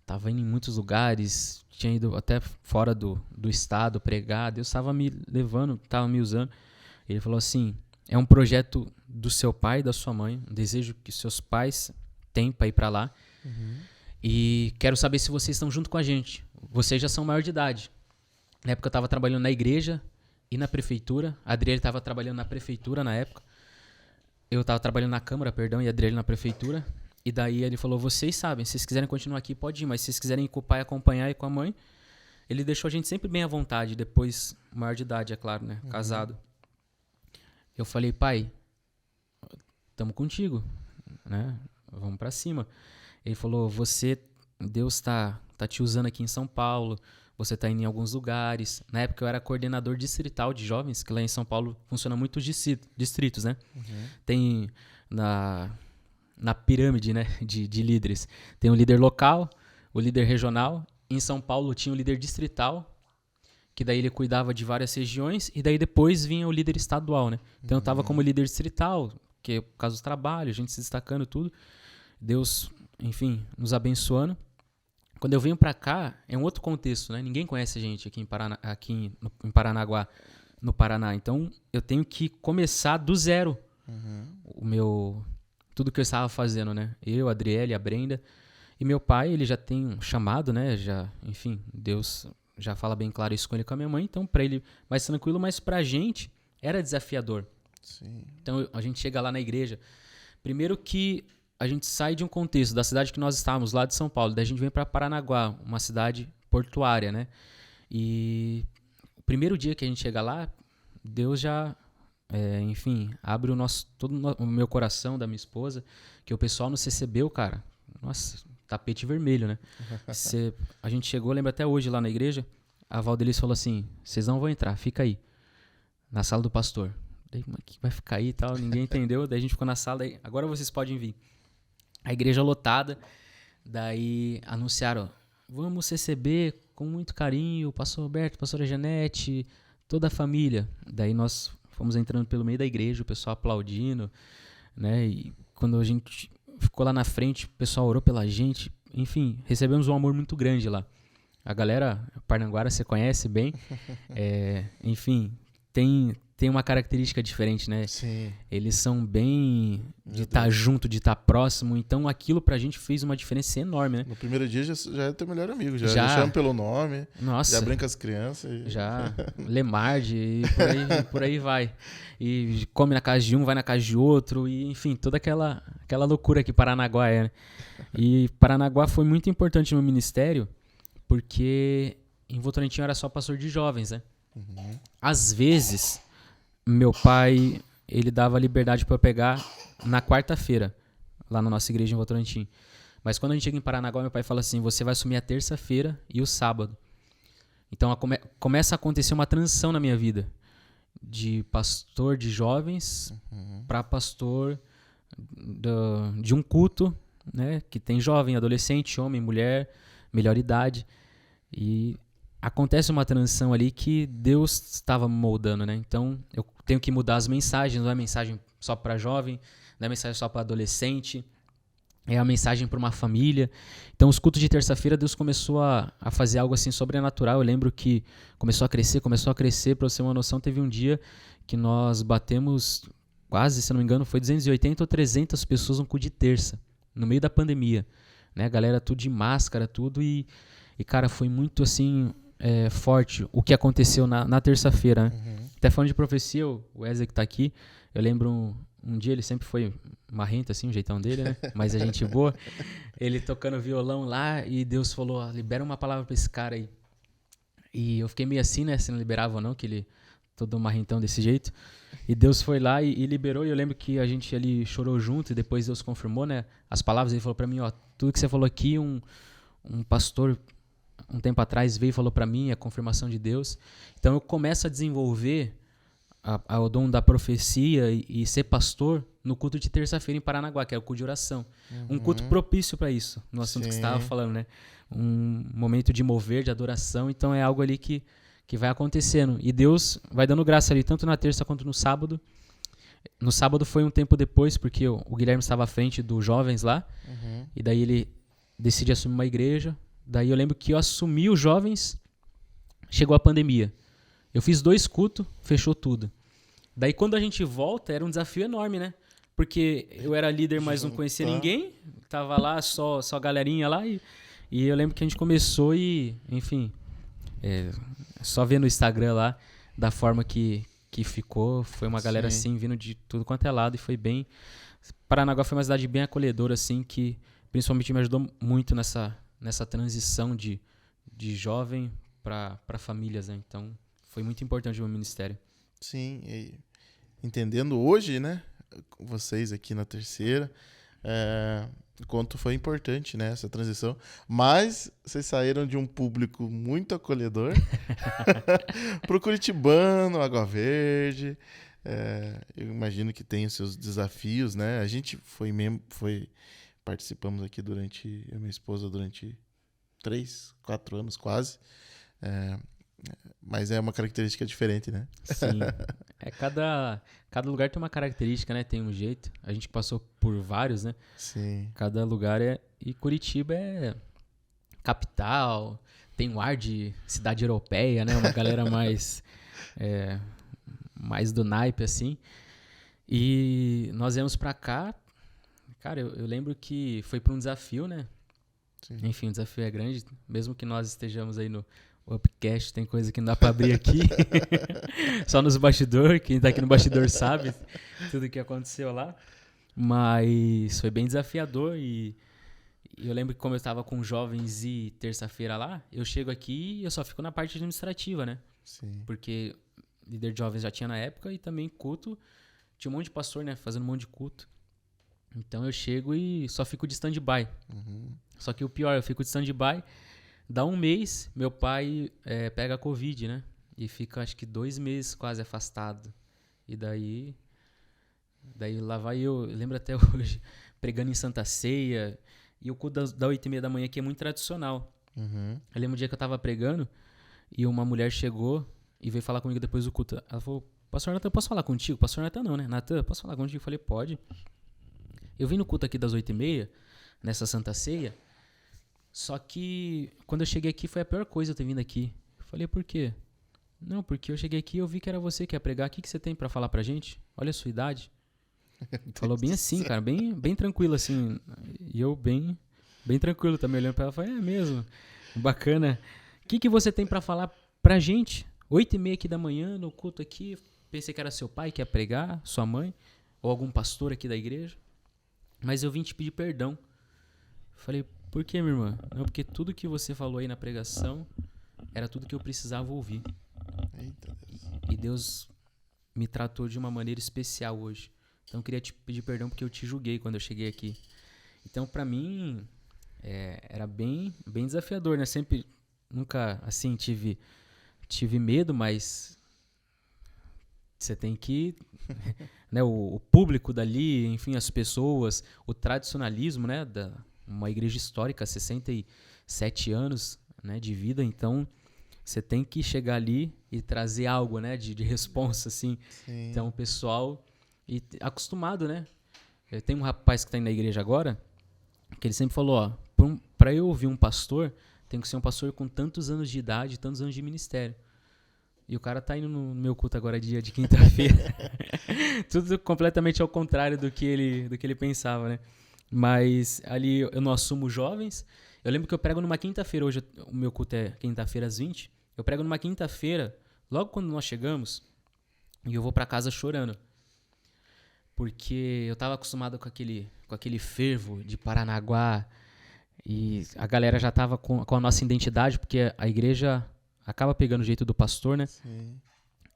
Tava indo em muitos lugares, tinha ido até fora do estado pregar. Deus estava me levando, estava me usando. Ele falou assim, é um projeto do seu pai e da sua mãe, um desejo que seus pais têm para ir para lá. E quero saber se vocês estão junto com a gente. Vocês já são maior de idade. Na época eu estava trabalhando na igreja e na prefeitura. A Adriele estava trabalhando na prefeitura na época. Eu estava trabalhando na Câmara, e a Adriele na prefeitura. E daí ele falou, vocês sabem, se vocês quiserem continuar aqui, pode ir, mas se vocês quiserem ir com o pai acompanhar e com a mãe, ele deixou a gente sempre bem à vontade, depois, maior de idade, é claro, né? Casado. Eu falei, pai, tamo contigo, né? Vamos pra cima. Ele falou, Deus tá te usando aqui em São Paulo, você tá indo em alguns lugares. Na época eu era coordenador distrital de jovens, que lá em São Paulo funciona muito os distritos, né? Tem na pirâmide, né, de líderes. Tem o líder local, o líder regional. Em São Paulo tinha o líder distrital, que daí ele cuidava de várias regiões, e daí depois vinha o líder estadual, né? Então eu estava como líder distrital, que é por causa do trabalho, a gente se destacando tudo. Deus, enfim, nos abençoando. Quando eu venho para cá, é um outro contexto, né? Ninguém conhece a gente aqui em Paranaguá, no Paraná. Então eu tenho que começar do zero tudo que eu estava fazendo, né? Eu, a Adriele, a Brenda. E meu pai, ele já tem um chamado, né? Enfim, Deus já fala bem claro isso com ele e com a minha mãe. Então, para ele, mais tranquilo. Mas pra gente, era desafiador. Sim. Então, a gente chega lá na igreja. Primeiro que a gente sai de um contexto da cidade que nós estávamos, lá de São Paulo. Daí a gente vem para Paranaguá, uma cidade portuária, né? E o primeiro dia que a gente chega lá, Deus já... enfim, abre todo o meu coração, da minha esposa, que o pessoal nos recebeu, cara, nossa, tapete vermelho, né? A gente chegou, lembro até hoje lá na igreja, a Valdelice falou assim, vocês não vão entrar, fica aí, na sala do pastor. Daí, mas que vai ficar aí e tal, ninguém entendeu, daí a gente ficou na sala, daí, agora vocês podem vir. A igreja lotada, Daí anunciaram, vamos receber com muito carinho o pastor Roberto, a pastora Janete, toda a família. Daí nós fomos entrando pelo meio da igreja, o pessoal aplaudindo, né? E quando a gente ficou lá na frente, o pessoal orou pela gente. Enfim, recebemos um amor muito grande lá. A galera, Parnanguara, você conhece bem. Enfim, tem uma característica diferente, né? Sim. Eles são bem de estar junto, de estar próximo. Então, aquilo pra gente fez uma diferença enorme, né? No primeiro dia já é teu melhor amigo. Já chama pelo nome. Nossa. Já brinca com as crianças. Já. Lemarde e por aí vai. E come na casa de um, vai na casa de outro. E, enfim, toda aquela loucura que Paranaguá é, né? E Paranaguá foi muito importante no ministério, porque em Votorantim eu era só pastor de jovens, né? Uhum. Às vezes, meu pai, ele dava liberdade para eu pegar na quarta-feira, lá na nossa igreja em Votorantim. Mas quando a gente chega em Paranaguá, meu pai fala assim, você vai assumir a terça-feira e o sábado. Então começa a acontecer uma transição na minha vida, de pastor de jovens para pastor de um culto, né, que tem jovem, adolescente, homem, mulher, melhor idade. E acontece uma transição ali que Deus estava moldando, né? Então, eu tenho que mudar as mensagens, não é mensagem só para jovem, não é mensagem só para adolescente, é a mensagem para uma família. Então, os cultos de terça-feira, Deus começou a fazer algo assim sobrenatural. Eu lembro que começou a crescer. Para você ter uma noção, teve um dia que nós batemos quase, se não me engano, foi 280 ou 300 pessoas no culto de terça, no meio da pandemia, né? A galera tudo de máscara, tudo, e cara, foi muito assim forte o que aconteceu na terça-feira, né? Até falando de profecia, o Wesley que tá aqui, eu lembro um dia, ele sempre foi marrento assim, o jeitão dele, né? Mas a gente boa, ele tocando violão lá, e Deus falou, ó, libera uma palavra pra esse cara aí. E eu fiquei meio assim, né, se não liberava ou não, que ele todo marrentão desse jeito. E Deus foi lá e liberou, e eu lembro que a gente ali chorou junto, e depois Deus confirmou, né, as palavras. Ele falou pra mim, ó, tudo que você falou aqui, um pastor um tempo atrás veio e falou pra mim, a confirmação de Deus. Então eu começo a desenvolver o dom da profecia e ser pastor no culto de terça-feira em Paranaguá, que é o culto de oração. Um culto propício para isso, no assunto que você estava falando, né? Um momento de mover, de adoração. Então é algo ali que vai acontecendo. E Deus vai dando graça ali, tanto na terça quanto no sábado. No sábado foi um tempo depois, porque o Guilherme estava à frente dos jovens lá. E daí ele decide assumir uma igreja. Daí eu lembro que eu assumi os jovens, chegou a pandemia. Eu fiz 2 cultos, fechou tudo. Daí quando a gente volta, era um desafio enorme, né? Porque eu era líder, mas não conhecia ninguém. Tava lá, só a galerinha lá. E eu lembro que a gente começou e, enfim, só ver no Instagram lá, da forma que ficou. Foi uma galera assim, vindo de tudo quanto é lado, e foi bem... Paranaguá foi uma cidade bem acolhedora, assim, que principalmente me ajudou muito nessa transição de jovem para famílias, né? Então, foi muito importante o meu ministério. Sim, e entendendo hoje, né, vocês aqui na terceira, quanto foi importante, né, essa transição. Mas vocês saíram de um público muito acolhedor pro curitibano, Água Verde. Eu imagino que tem os seus desafios, né? A gente participamos aqui eu e minha esposa durante 3, 4 anos quase. Mas é uma característica diferente, né? Sim. Cada lugar tem uma característica, né? Tem um jeito. A gente passou por vários, né? Sim. Cada lugar E Curitiba é capital, tem um ar de cidade europeia, né? Uma galera mais do naipe, assim. E nós viemos pra cá. Cara, eu lembro que foi pra um desafio, né? Sim. Enfim, o desafio é grande. Mesmo que nós estejamos aí no Upcast, tem coisa que não dá pra abrir aqui. Só nos bastidores. Quem tá aqui no bastidor sabe tudo que aconteceu lá. Mas foi bem desafiador. E eu lembro que, como eu tava com jovens e terça-feira lá, eu chego aqui e eu só fico na parte administrativa, né? Sim. Porque líder de jovens já tinha na época, e também culto. Tinha um monte de pastor, né? Fazendo um monte de culto. Então eu chego e só fico de stand-by. Só que o pior, eu fico de stand-by. Dá um mês, meu pai pega a Covid, né? E fica, acho que 2 meses quase afastado. E daí lá vai eu lembro até hoje, pregando em Santa Ceia. E o culto da 8h30 da manhã aqui é muito tradicional. Uhum. Eu lembro um dia que eu tava pregando e uma mulher chegou e veio falar comigo depois do culto. Ela falou, pastor Natan, posso falar contigo? Pastor Natan não, né? Natan, posso falar contigo? Eu falei, pode. Eu vim no culto aqui das 8h30, nessa Santa Ceia, só que quando eu cheguei aqui foi a pior coisa eu ter vindo aqui. Eu falei, por quê? Não, porque eu cheguei aqui e eu vi que era você que ia pregar. O que você tem pra falar pra gente? Olha a sua idade. Falou bem assim, cara, bem tranquilo assim. E eu bem tranquilo também olhando pra ela. Falei, é mesmo, bacana. O que você tem pra falar pra gente? 8h30 aqui da manhã, no culto aqui. Pensei que era seu pai que ia pregar, sua mãe, ou algum pastor aqui da igreja. Mas eu vim te pedir perdão. Falei, por que, minha irmã? Não, porque tudo que você falou aí na pregação era tudo que eu precisava ouvir. Eita Deus. E Deus me tratou de uma maneira especial hoje. Então eu queria te pedir perdão porque eu te julguei quando eu cheguei aqui. Então pra mim era bem desafiador, né? Sempre, nunca assim tive medo, mas você tem que, né? O público dali, enfim, as pessoas, o tradicionalismo, né? Uma igreja histórica, 67 anos, né? De vida, então você tem que chegar ali e trazer algo, né? De responsa, assim. Sim. Então o pessoal acostumado, né? Tem um rapaz que está indo na igreja agora, que ele sempre falou, ó, para eu ouvir um pastor, tem que ser um pastor com tantos anos de idade, tantos anos de ministério. E o cara tá indo no meu culto agora, dia de quinta-feira. Tudo completamente ao contrário do que ele pensava, né? Mas ali eu não assumo jovens. Eu lembro que eu prego numa quinta-feira, hoje o meu culto é quinta-feira às 20. Eu prego numa quinta-feira, logo quando nós chegamos, e eu vou para casa chorando. Porque eu tava acostumado com aquele fervo de Paranaguá e a galera já tava com a nossa identidade, porque a igreja acaba pegando o jeito do pastor, né? Sim.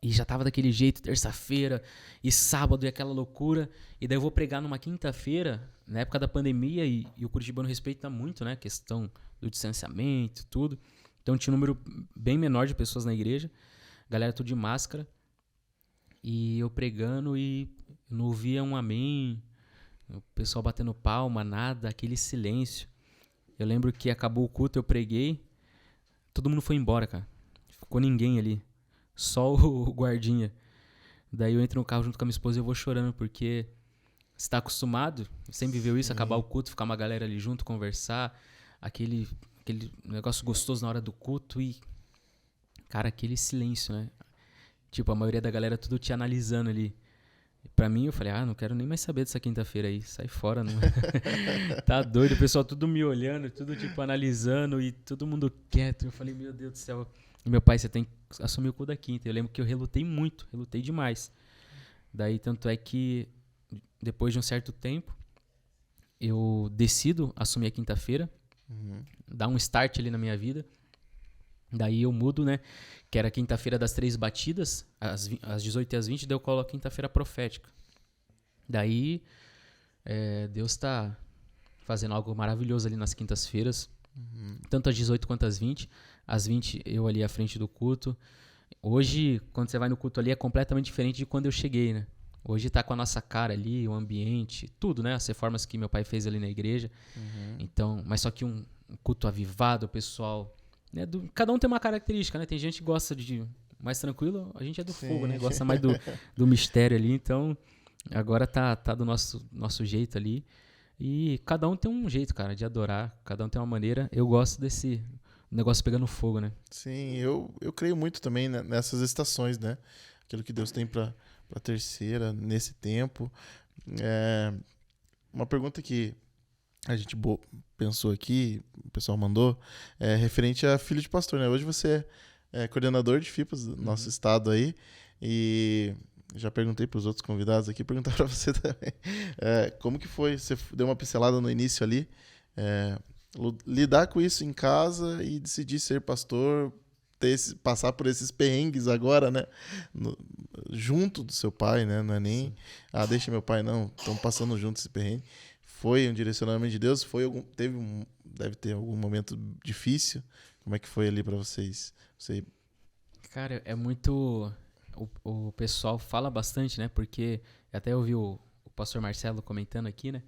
E já tava daquele jeito, terça-feira e sábado e aquela loucura. E daí eu vou pregar numa quinta-feira, na época da pandemia, e o curitibano respeita muito, né? A questão do distanciamento, tudo. Então tinha um número bem menor de pessoas na igreja, galera tudo de máscara. E eu pregando e não ouvia um amém, o pessoal batendo palma, nada, aquele silêncio. Eu lembro que acabou o culto, eu preguei, todo mundo foi embora, cara. Ficou ninguém ali, só o guardinha. Daí eu entro no carro junto com a minha esposa e eu vou chorando, porque você tá acostumado, sempre viveu isso, acabar o culto, ficar uma galera ali junto, conversar, aquele negócio gostoso na hora do culto e, cara, aquele silêncio, né? Tipo, a maioria da galera tudo te analisando ali. Pra mim, eu falei, não quero nem mais saber dessa quinta-feira aí. Sai fora, não. Tá doido, o pessoal tudo me olhando, tudo tipo analisando e todo mundo quieto. Eu falei, meu Deus do céu. E meu pai, você tem que assumir o cu da quinta. Eu lembro que eu relutei muito, relutei demais. Daí, tanto é que depois de um certo tempo, eu decido assumir a quinta-feira, dar um start ali na minha vida. Daí eu mudo, né? Que era quinta-feira das 3 batidas, às 18 e às 20, daí eu coloco quinta-feira profética. Daí Deus tá fazendo algo maravilhoso ali nas quintas-feiras, tanto às 18 quanto às 20. Às 20 eu ali à frente do culto. Hoje, quando você vai no culto ali, é completamente diferente de quando eu cheguei, né? Hoje tá com a nossa cara ali, o ambiente, tudo, né? As reformas que meu pai fez ali na igreja. Então, mas só que um culto avivado, o pessoal... Né, cada um tem uma característica, né? Tem gente que gosta de mais tranquilo, a gente é do fogo, né? Gosta mais do mistério ali. Então, agora tá do nosso jeito ali. E cada um tem um jeito, cara, de adorar. Cada um tem uma maneira. Eu gosto desse negócio pegando fogo, né? Sim, eu creio muito também nessas estações, né? Aquilo que Deus tem pra terceira, nesse tempo. Uma pergunta que a gente pensou aqui, o pessoal mandou, referente a filho de pastor, né? Hoje você é coordenador de FIPAS do nosso estado aí, e já perguntei para os outros convidados aqui, perguntar para você também. Como que foi? Você deu uma pincelada no início ali, lidar com isso em casa e decidir ser pastor, passar por esses perrengues agora, né? Junto do seu pai, né? Não é nem, deixa meu pai, não, estamos passando junto esse perrengue. Foi um direcionamento de Deus? Deve ter algum momento difícil? Como é que foi ali para vocês? Cara, é muito... O pessoal fala bastante, né? Porque até eu ouvi o pastor Marcelo comentando aqui, né?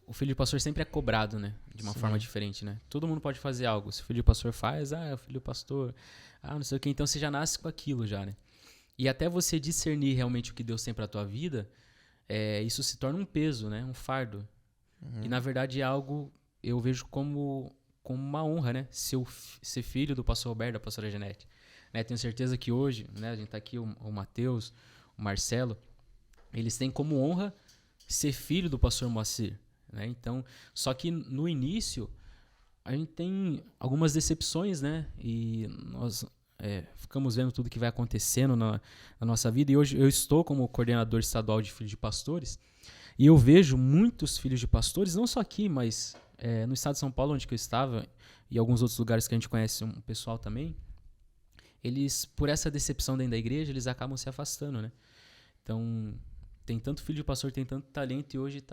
o filho de pastor sempre é cobrado, né? De uma forma diferente, né? Todo mundo pode fazer algo. Se o filho de pastor faz, é o filho do pastor, não sei o quê. Então você já nasce com aquilo já, né? E até você discernir realmente o que Deus tem pra tua vida, isso se torna um peso, né? Um fardo. E na verdade é algo, eu vejo como uma honra, né? Ser filho do pastor Roberto, da pastora Janete. Né? Tenho certeza que hoje, né? A gente tá aqui, o Matheus, o Marcelo, eles têm como honra ser filho do pastor Moacir, né? Então, só que no início a gente tem algumas decepções, né? E nós ficamos vendo tudo que vai acontecendo na nossa vida. E hoje eu estou como coordenador estadual de filhos de pastores e eu vejo muitos filhos de pastores, não só aqui, mas no estado de São Paulo, onde que eu estava, e alguns outros lugares que a gente conhece um pessoal também, eles, por essa decepção dentro da igreja, eles acabam se afastando, né? Então, tem tanto filho de pastor, tem tanto talento e hoje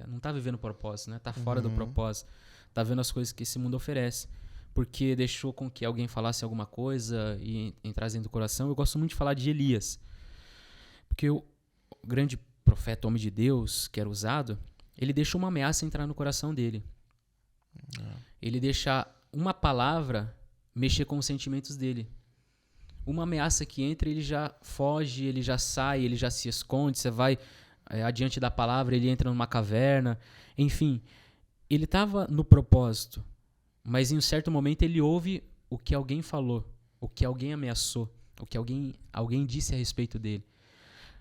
não tá vivendo o propósito, né? Tá fora do propósito. Tá vendo as coisas que esse mundo oferece. Porque deixou com que alguém falasse alguma coisa e entrasse dentro do coração. Eu gosto muito de falar de Elias. Porque o grande profeta, homem de Deus, que era usado, ele deixou uma ameaça entrar no coração dele. Ele deixa uma palavra mexer com os sentimentos dele. Uma ameaça que entra, ele já foge, ele já sai, ele já se esconde, você vai adiante da palavra, ele entra numa caverna. Enfim, ele estava no propósito, mas em um certo momento ele ouve o que alguém falou, o que alguém ameaçou, o que alguém disse a respeito dele.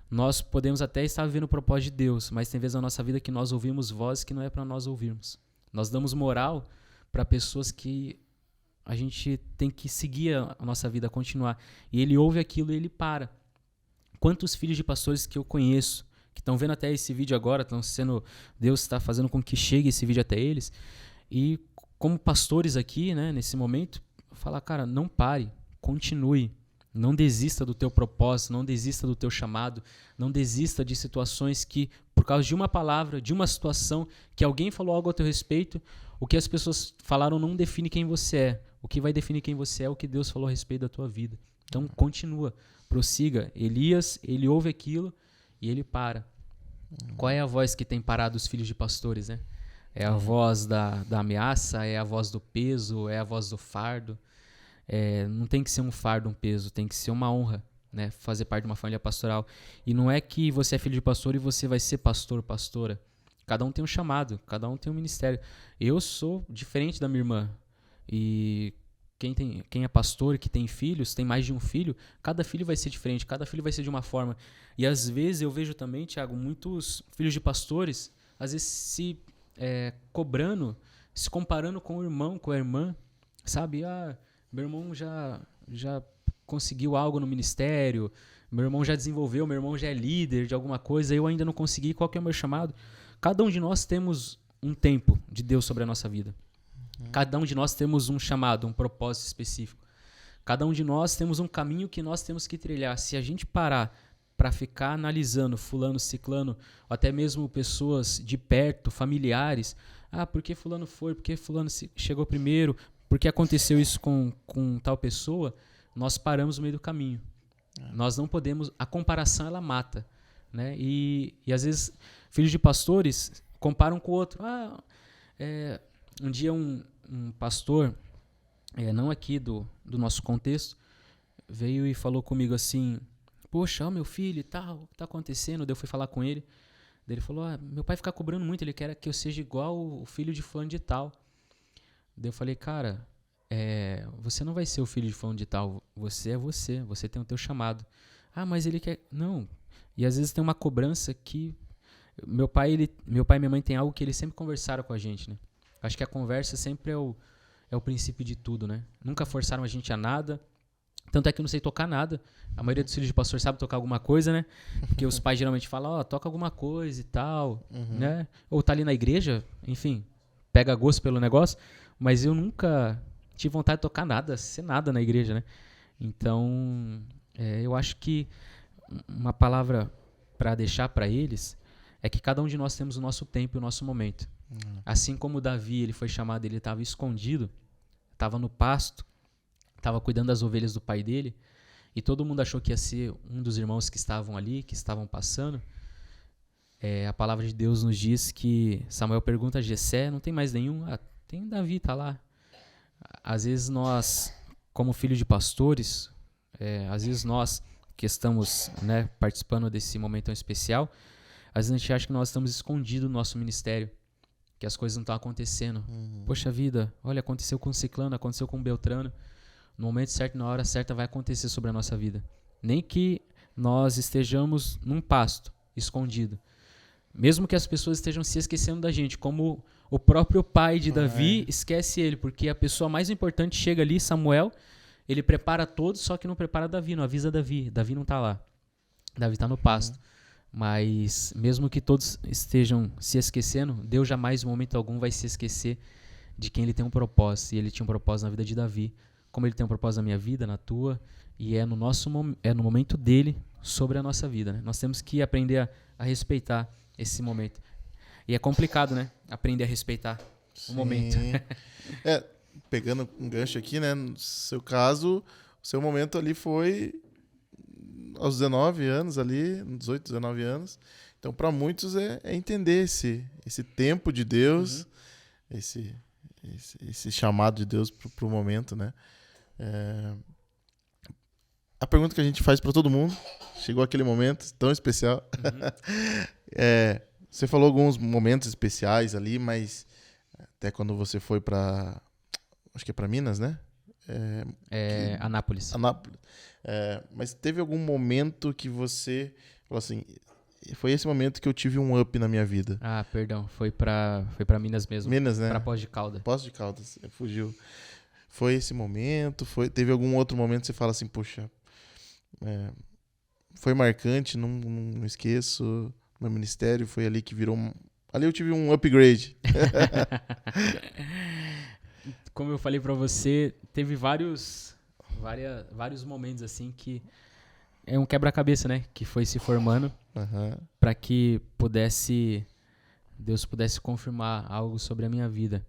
Nós podemos até estar vivendo o propósito de Deus, mas tem vezes na nossa vida que nós ouvimos vozes que não é para nós ouvirmos. Nós damos moral para pessoas que a gente tem que seguir a nossa vida, continuar. E ele ouve aquilo e ele para. Quantos filhos de pastores que eu conheço, que estão vendo até esse vídeo agora, Deus está fazendo com que chegue esse vídeo até eles, e como pastores aqui, né, nesse momento, falar, cara, não pare, continue. Não desista do teu propósito, não desista do teu chamado, não desista de situações que, por causa de uma palavra, de uma situação, que alguém falou algo a teu respeito, o que as pessoas falaram não define quem você é. O que vai definir quem você é o que Deus falou a respeito da tua vida. Então, continua, prossiga. Elias, ele ouve aquilo e ele para. Qual é a voz que tem parado os filhos de pastores, né? É a voz da ameaça, é a voz do peso, é a voz do fardo. Não tem que ser um fardo, um peso, tem que ser uma honra, né? Fazer parte de uma família pastoral. E não é que você é filho de pastor e você vai ser pastor, pastora. Cada um tem um chamado, cada um tem um ministério. Eu sou diferente da minha irmã. E quem é pastor e que tem filhos, tem mais de um filho, cada filho vai ser diferente, cada filho vai ser de uma forma. E às vezes eu vejo também, Thiago, muitos filhos de pastores, às vezes se cobrando, se comparando com o irmão, com a irmã, sabe? Meu irmão já conseguiu algo no ministério, meu irmão já desenvolveu, meu irmão já é líder de alguma coisa, eu ainda não consegui, qual que é o meu chamado? Cada um de nós temos um tempo de Deus sobre a nossa vida. Cada um de nós temos um chamado, um propósito específico. Cada um de nós temos um caminho que nós temos que trilhar. Se a gente parar para ficar analisando fulano, ciclano, ou até mesmo pessoas de perto, familiares, por que fulano foi, por que fulano chegou primeiro, por que aconteceu isso com tal pessoa, nós paramos no meio do caminho. Nós não podemos, a comparação ela mata, né? E às vezes filhos de pastores comparam com o outro. Um dia um pastor, não aqui do nosso contexto, veio e falou comigo assim, poxa, meu filho e tal, o que está acontecendo? Daí eu fui falar com ele, daí ele falou, meu pai fica cobrando muito, ele quer que eu seja igual o filho de fulano de tal. Daí eu falei, cara, você não vai ser o filho de fulano de tal, você é você tem o teu chamado. Mas ele quer... Não. E às vezes tem uma cobrança que... Meu pai e minha mãe tem algo que eles sempre conversaram com a gente, né? Acho que a conversa sempre é o princípio de tudo, né? Nunca forçaram a gente a nada. Tanto é que eu não sei tocar nada. A maioria dos filhos de pastor sabe tocar alguma coisa, né? Porque os pais geralmente falam, toca alguma coisa e tal, né? Ou tá ali na igreja, enfim, pega gosto pelo negócio. Mas eu nunca tive vontade de tocar nada, ser nada na igreja, né? Então, eu acho que uma palavra para deixar para eles é que cada um de nós temos o nosso tempo e o nosso momento. Assim como Davi, ele foi chamado, ele estava escondido, estava no pasto, estava cuidando das ovelhas do pai dele, e todo mundo achou que ia ser um dos irmãos que estavam ali, que estavam passando. A palavra de Deus nos diz que Samuel pergunta a Jessé, não tem mais nenhum? Ah, tem Davi, tá lá. Às vezes nós, como filhos de pastores, às vezes nós que estamos, né, participando desse momento tão especial, às vezes a gente acha que nós estamos escondidos no nosso ministério, que as coisas não estão acontecendo. Poxa vida, olha, aconteceu com o ciclano, aconteceu com o beltrano. No momento certo, na hora certa, vai acontecer sobre a nossa vida. Nem que nós estejamos num pasto, escondido. Mesmo que as pessoas estejam se esquecendo da gente, como o próprio pai de Davi esquece ele, porque a pessoa mais importante chega ali, Samuel, ele prepara todos, só que não prepara Davi, não avisa Davi. Davi não está lá. Davi está no pasto. Mas mesmo que todos estejam se esquecendo, Deus jamais, em momento algum, vai se esquecer de quem ele tem um propósito. E ele tinha um propósito na vida de Davi, como ele tem um propósito na minha vida, na tua, e é no momento dele sobre a nossa vida, né? Nós temos que aprender a respeitar esse momento. E é complicado, né? Aprender a respeitar o momento. Pegando um gancho aqui, né? No seu caso, o seu momento ali foi aos 19 anos ali, 18, 19 anos. Então, para muitos é entender esse tempo de Deus, esse chamado de Deus para o momento, né? A pergunta que a gente faz para todo mundo, chegou aquele momento tão especial. Você falou alguns momentos especiais ali, mas até quando você foi para, acho que é para Minas, né? Anápolis. Mas teve algum momento que você falou assim, foi esse momento que eu tive um up na minha vida? Ah, perdão, foi para Minas mesmo. Minas, né? Para Poços de Caldas. Poços de Caldas, fugiu. Foi esse momento? Teve algum outro momento que você fala assim, poxa, foi marcante, não esqueço, meu ministério foi ali que virou ali eu tive um upgrade. Como eu falei pra você, teve vários momentos assim que é um quebra-cabeça, né? Que foi se formando para que Deus pudesse confirmar algo sobre a minha vida.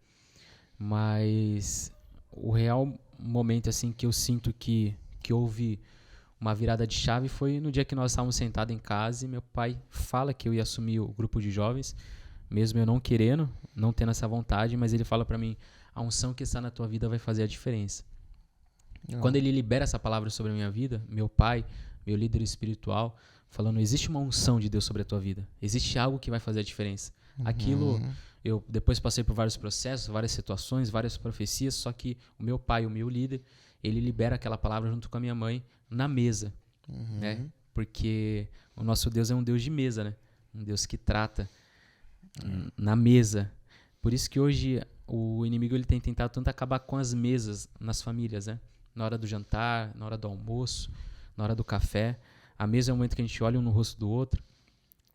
Mas o real momento assim que eu sinto que houve uma virada de chave foi no dia que nós estávamos sentados em casa e meu pai fala que eu ia assumir o grupo de jovens, mesmo eu não querendo, não tendo essa vontade, mas ele fala para mim, a unção que está na tua vida vai fazer a diferença. Quando ele libera essa palavra sobre a minha vida, meu pai, meu líder espiritual, falando, existe uma unção de Deus sobre a tua vida, existe algo que vai fazer a diferença. Aquilo, eu depois passei por vários processos, várias situações, várias profecias, só que o meu pai, o meu líder, ele libera aquela palavra junto com a minha mãe na mesa, né? Porque o nosso Deus é um Deus de mesa, né? Um Deus que trata na mesa. Por isso que hoje o inimigo ele tem tentado tanto acabar com as mesas nas famílias, né? Na hora do jantar, na hora do almoço, na hora do café. A mesa é o momento que a gente olha um no rosto do outro,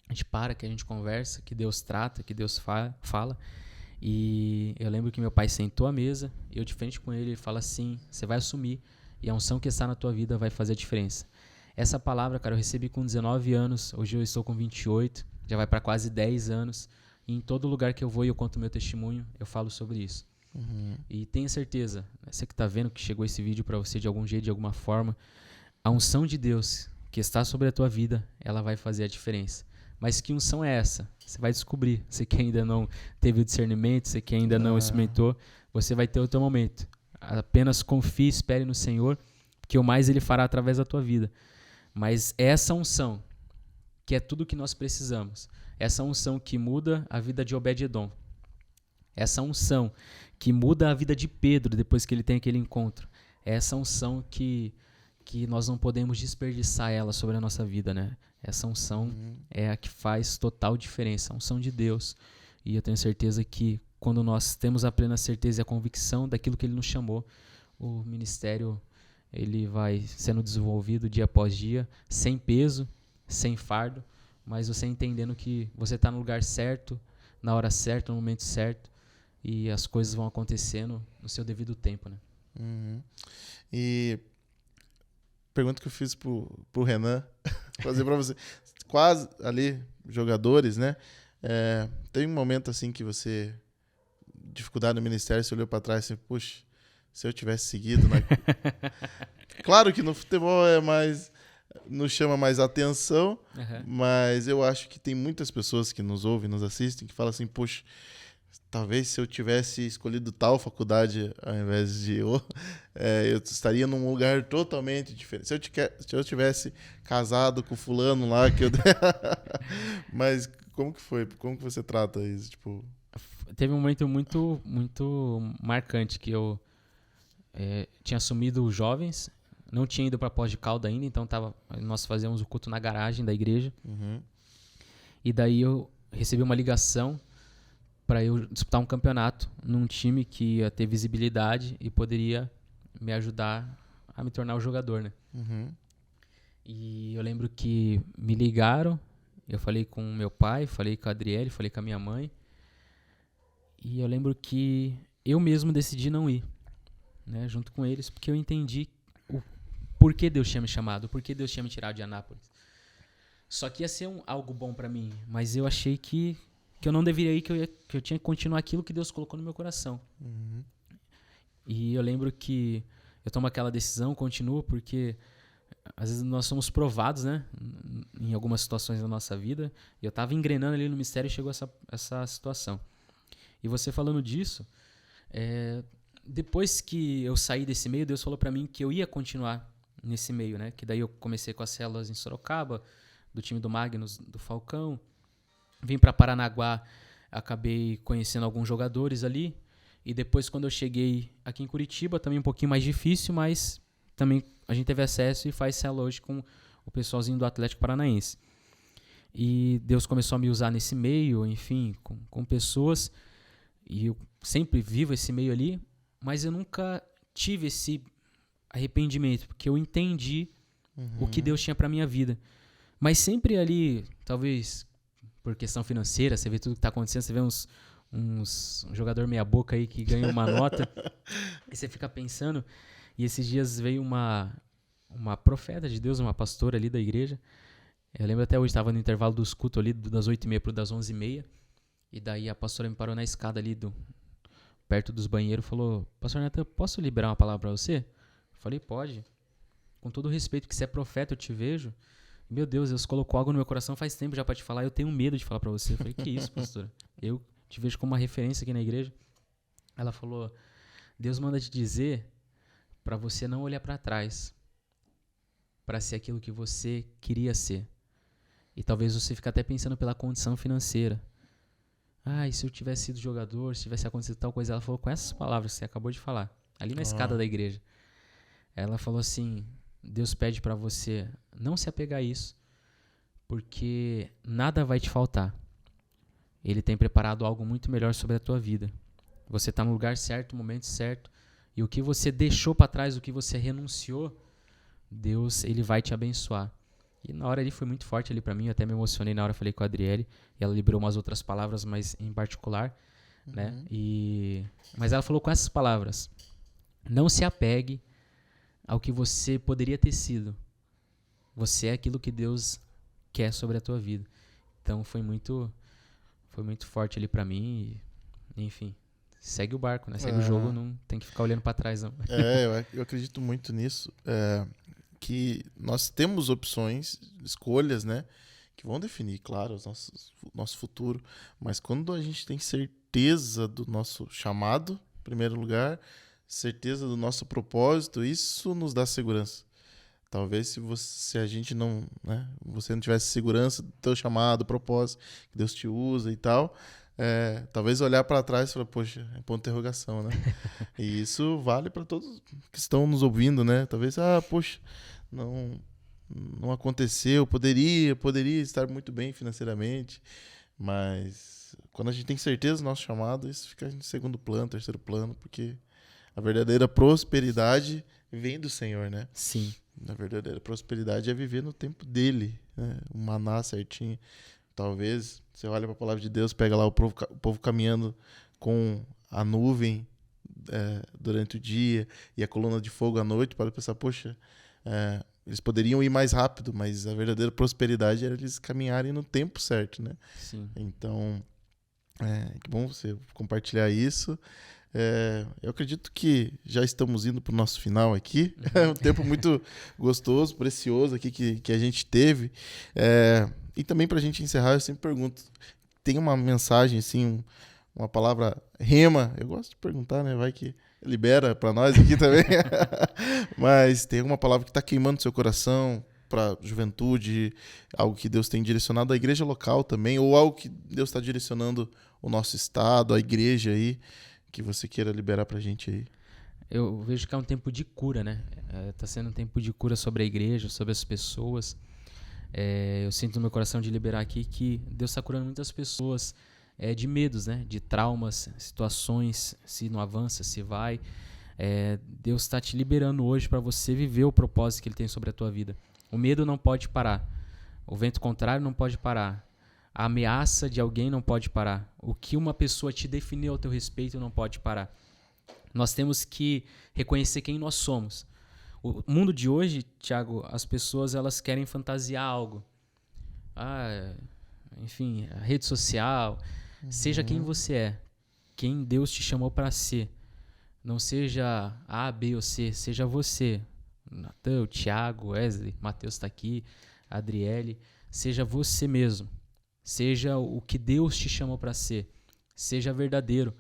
a gente para, que a gente conversa, que Deus trata, que Deus fala. E eu lembro que meu pai sentou à mesa, eu de frente com ele, ele fala assim, você vai assumir, e a unção que está na tua vida vai fazer a diferença. Essa palavra, cara, eu recebi com 19 anos, hoje eu estou com 28, já vai para quase 10 anos, e em todo lugar que eu vou e eu conto meu testemunho, eu falo sobre isso. E tenha certeza, você que está vendo que chegou esse vídeo para você de algum jeito, de alguma forma, a unção de Deus que está sobre a tua vida, ela vai fazer a diferença. Mas que unção é essa? Você vai descobrir. Você que ainda não teve o discernimento, você que ainda não experimentou, você vai ter o teu momento. Apenas confie, espere no Senhor, que o mais Ele fará através da tua vida. Mas essa unção, que é tudo que nós precisamos, essa unção que muda a vida de Obed-Edom, essa unção que muda a vida de Pedro depois que ele tem aquele encontro, essa unção que nós não podemos desperdiçar ela sobre a nossa vida, né? Essa unção é a que faz total diferença, a unção de Deus. E eu tenho certeza que quando nós temos a plena certeza e a convicção daquilo que Ele nos chamou, o ministério ele vai sendo desenvolvido dia após dia, sem peso, sem fardo, mas você entendendo que você está no lugar certo, na hora certa, no momento certo, e as coisas vão acontecendo no seu devido tempo, né? E pergunta que eu fiz pro Renan, fazer para você. Quase ali, jogadores, né? Tem um momento assim que você, dificuldade no ministério, você olhou para trás e assim, puxa, se eu tivesse seguido, né? Claro que no futebol é mais não chama mais atenção, Aham. mas eu acho que tem muitas pessoas que nos ouvem, nos assistem, que falam assim, poxa, talvez se eu tivesse escolhido tal faculdade ao invés de eu estaria num lugar totalmente diferente. Se eu tivesse casado com fulano lá, que eu... Mas como que foi? Como que você trata isso? Tipo... Teve um momento muito, muito marcante que eu tinha assumido os jovens, não tinha ido para Pós de Calda ainda, então nós fazíamos o culto na garagem da igreja. Uhum. E daí eu recebi uma ligação para eu disputar um campeonato num time que ia ter visibilidade e poderia me ajudar a me tornar o jogador, né? Uhum. E eu lembro que me ligaram, eu falei com meu pai, falei com a Adriele, falei com a minha mãe. E eu lembro que eu mesmo decidi não ir, né, junto com eles, porque eu entendi o porquê Deus tinha me chamado, porquê Deus tinha me tirado de Anápolis. Só que ia ser algo bom pra mim, mas eu achei que eu não deveria ir, que eu tinha que continuar aquilo que Deus colocou no meu coração. Uhum. E eu lembro que eu tomo aquela decisão, continuo, porque às vezes nós somos provados, né, em algumas situações da nossa vida. E eu estava engrenando ali no mistério e chegou essa situação. E você falando disso, depois que eu saí desse meio, Deus falou para mim que eu ia continuar nesse meio, né? Que daí eu comecei com as células em Sorocaba, do time do Magnus, do Falcão. Vim para Paranaguá, acabei conhecendo alguns jogadores ali. E depois, quando eu cheguei aqui em Curitiba, também um pouquinho mais difícil, mas também a gente teve acesso e faz célula hoje com o pessoalzinho do Atlético Paranaense. E Deus começou a me usar nesse meio, enfim, com pessoas. E eu sempre vivo esse meio ali, mas eu nunca tive esse arrependimento, porque eu entendi o que Deus tinha pra minha vida. Mas sempre ali, talvez por questão financeira, você vê tudo que tá acontecendo, você vê um jogador meia boca aí que ganha uma nota, e você fica pensando, e esses dias veio uma profeta de Deus, uma pastora ali da igreja, eu lembro até hoje, estava no intervalo dos cultos ali, das 8h30 para das 11h30, e daí a pastora me parou na escada ali, perto dos banheiros, falou, pastor Nathan, posso liberar uma palavra para você? Eu falei, pode. Com todo o respeito, que você é profeta, eu te vejo. Meu Deus, Deus colocou algo no meu coração faz tempo já para te falar, eu tenho medo de falar para você. Eu falei, que isso, pastora? Eu te vejo como uma referência aqui na igreja. Ela falou, Deus manda te dizer para você não olhar para trás, para ser aquilo que você queria ser. E talvez você fique até pensando pela condição financeira. E se eu tivesse sido jogador, se tivesse acontecido tal coisa? Ela falou com essas palavras que você acabou de falar, ali na escada da igreja. Ela falou assim, Deus pede para você não se apegar a isso, porque nada vai te faltar. Ele tem preparado algo muito melhor sobre a tua vida. Você está no lugar certo, no momento certo, e o que você deixou para trás, o que você renunciou, Deus, ele vai te abençoar. E na hora ali foi muito forte ali para mim, eu até me emocionei na hora, falei com a Adriele, e ela liberou umas outras palavras, mas em particular, né? Mas ela falou com essas palavras, não se apegue ao que você poderia ter sido. Você é aquilo que Deus quer sobre a tua vida. Então foi muito forte ali para mim, e, enfim, segue o barco, né? Segue o jogo, não tem que ficar olhando para trás, não. Eu acredito muito nisso. Que nós temos opções, escolhas, né? Que vão definir, claro, nosso futuro. Mas quando a gente tem certeza do nosso chamado, em primeiro lugar, certeza do nosso propósito, isso nos dá segurança. Talvez se a gente não, né, você não tivesse segurança do teu chamado, propósito, que Deus te usa e tal, talvez olhar para trás e falar, poxa, é ponto de interrogação, né? E isso vale para todos que estão nos ouvindo, né? Talvez, poxa, não aconteceu, poderia estar muito bem financeiramente, mas quando a gente tem certeza do nosso chamado, isso fica em segundo plano, terceiro plano, porque a verdadeira prosperidade vem do Senhor, né? Sim. A verdadeira prosperidade é viver no tempo dele, né? O maná certinho. Talvez você olha para a palavra de Deus, pega lá o povo caminhando com a nuvem durante o dia e a coluna de fogo à noite, para pensar, poxa, eles poderiam ir mais rápido, mas a verdadeira prosperidade era eles caminharem no tempo certo, né? Sim. Então, que bom você compartilhar isso. Eu acredito que já estamos indo para o nosso final aqui. É um tempo muito gostoso, precioso aqui que a gente teve. E também para a gente encerrar, eu sempre pergunto, tem uma mensagem, assim, uma palavra rema? Eu gosto de perguntar, né? Vai que libera para nós aqui também. Mas tem alguma palavra que está queimando seu coração para a juventude, algo que Deus tem direcionado à igreja local também, ou algo que Deus está direcionando o nosso estado, a igreja aí, que você queira liberar pra gente aí? Eu vejo que é um tempo de cura, né? Tá sendo um tempo de cura sobre a igreja, sobre as pessoas. Eu sinto no meu coração de liberar aqui que Deus está curando muitas pessoas de medos, né? De traumas, situações, se não avança, se vai. Deus está te liberando hoje para você viver o propósito que Ele tem sobre a tua vida. O medo não pode parar. O vento contrário não pode parar. A ameaça de alguém não pode parar. O que uma pessoa te definiu ao teu respeito não pode parar. Nós temos que reconhecer quem nós somos. O mundo de hoje, Thiago, as pessoas elas querem fantasiar algo. Enfim, a rede social. Seja quem você é. Quem Deus te chamou para ser. Não seja A, B ou C. Seja você. Natan, o Thiago, Wesley, Matheus está aqui, Adriele. Seja você mesmo. Seja o que Deus te chamou para ser. Seja verdadeiro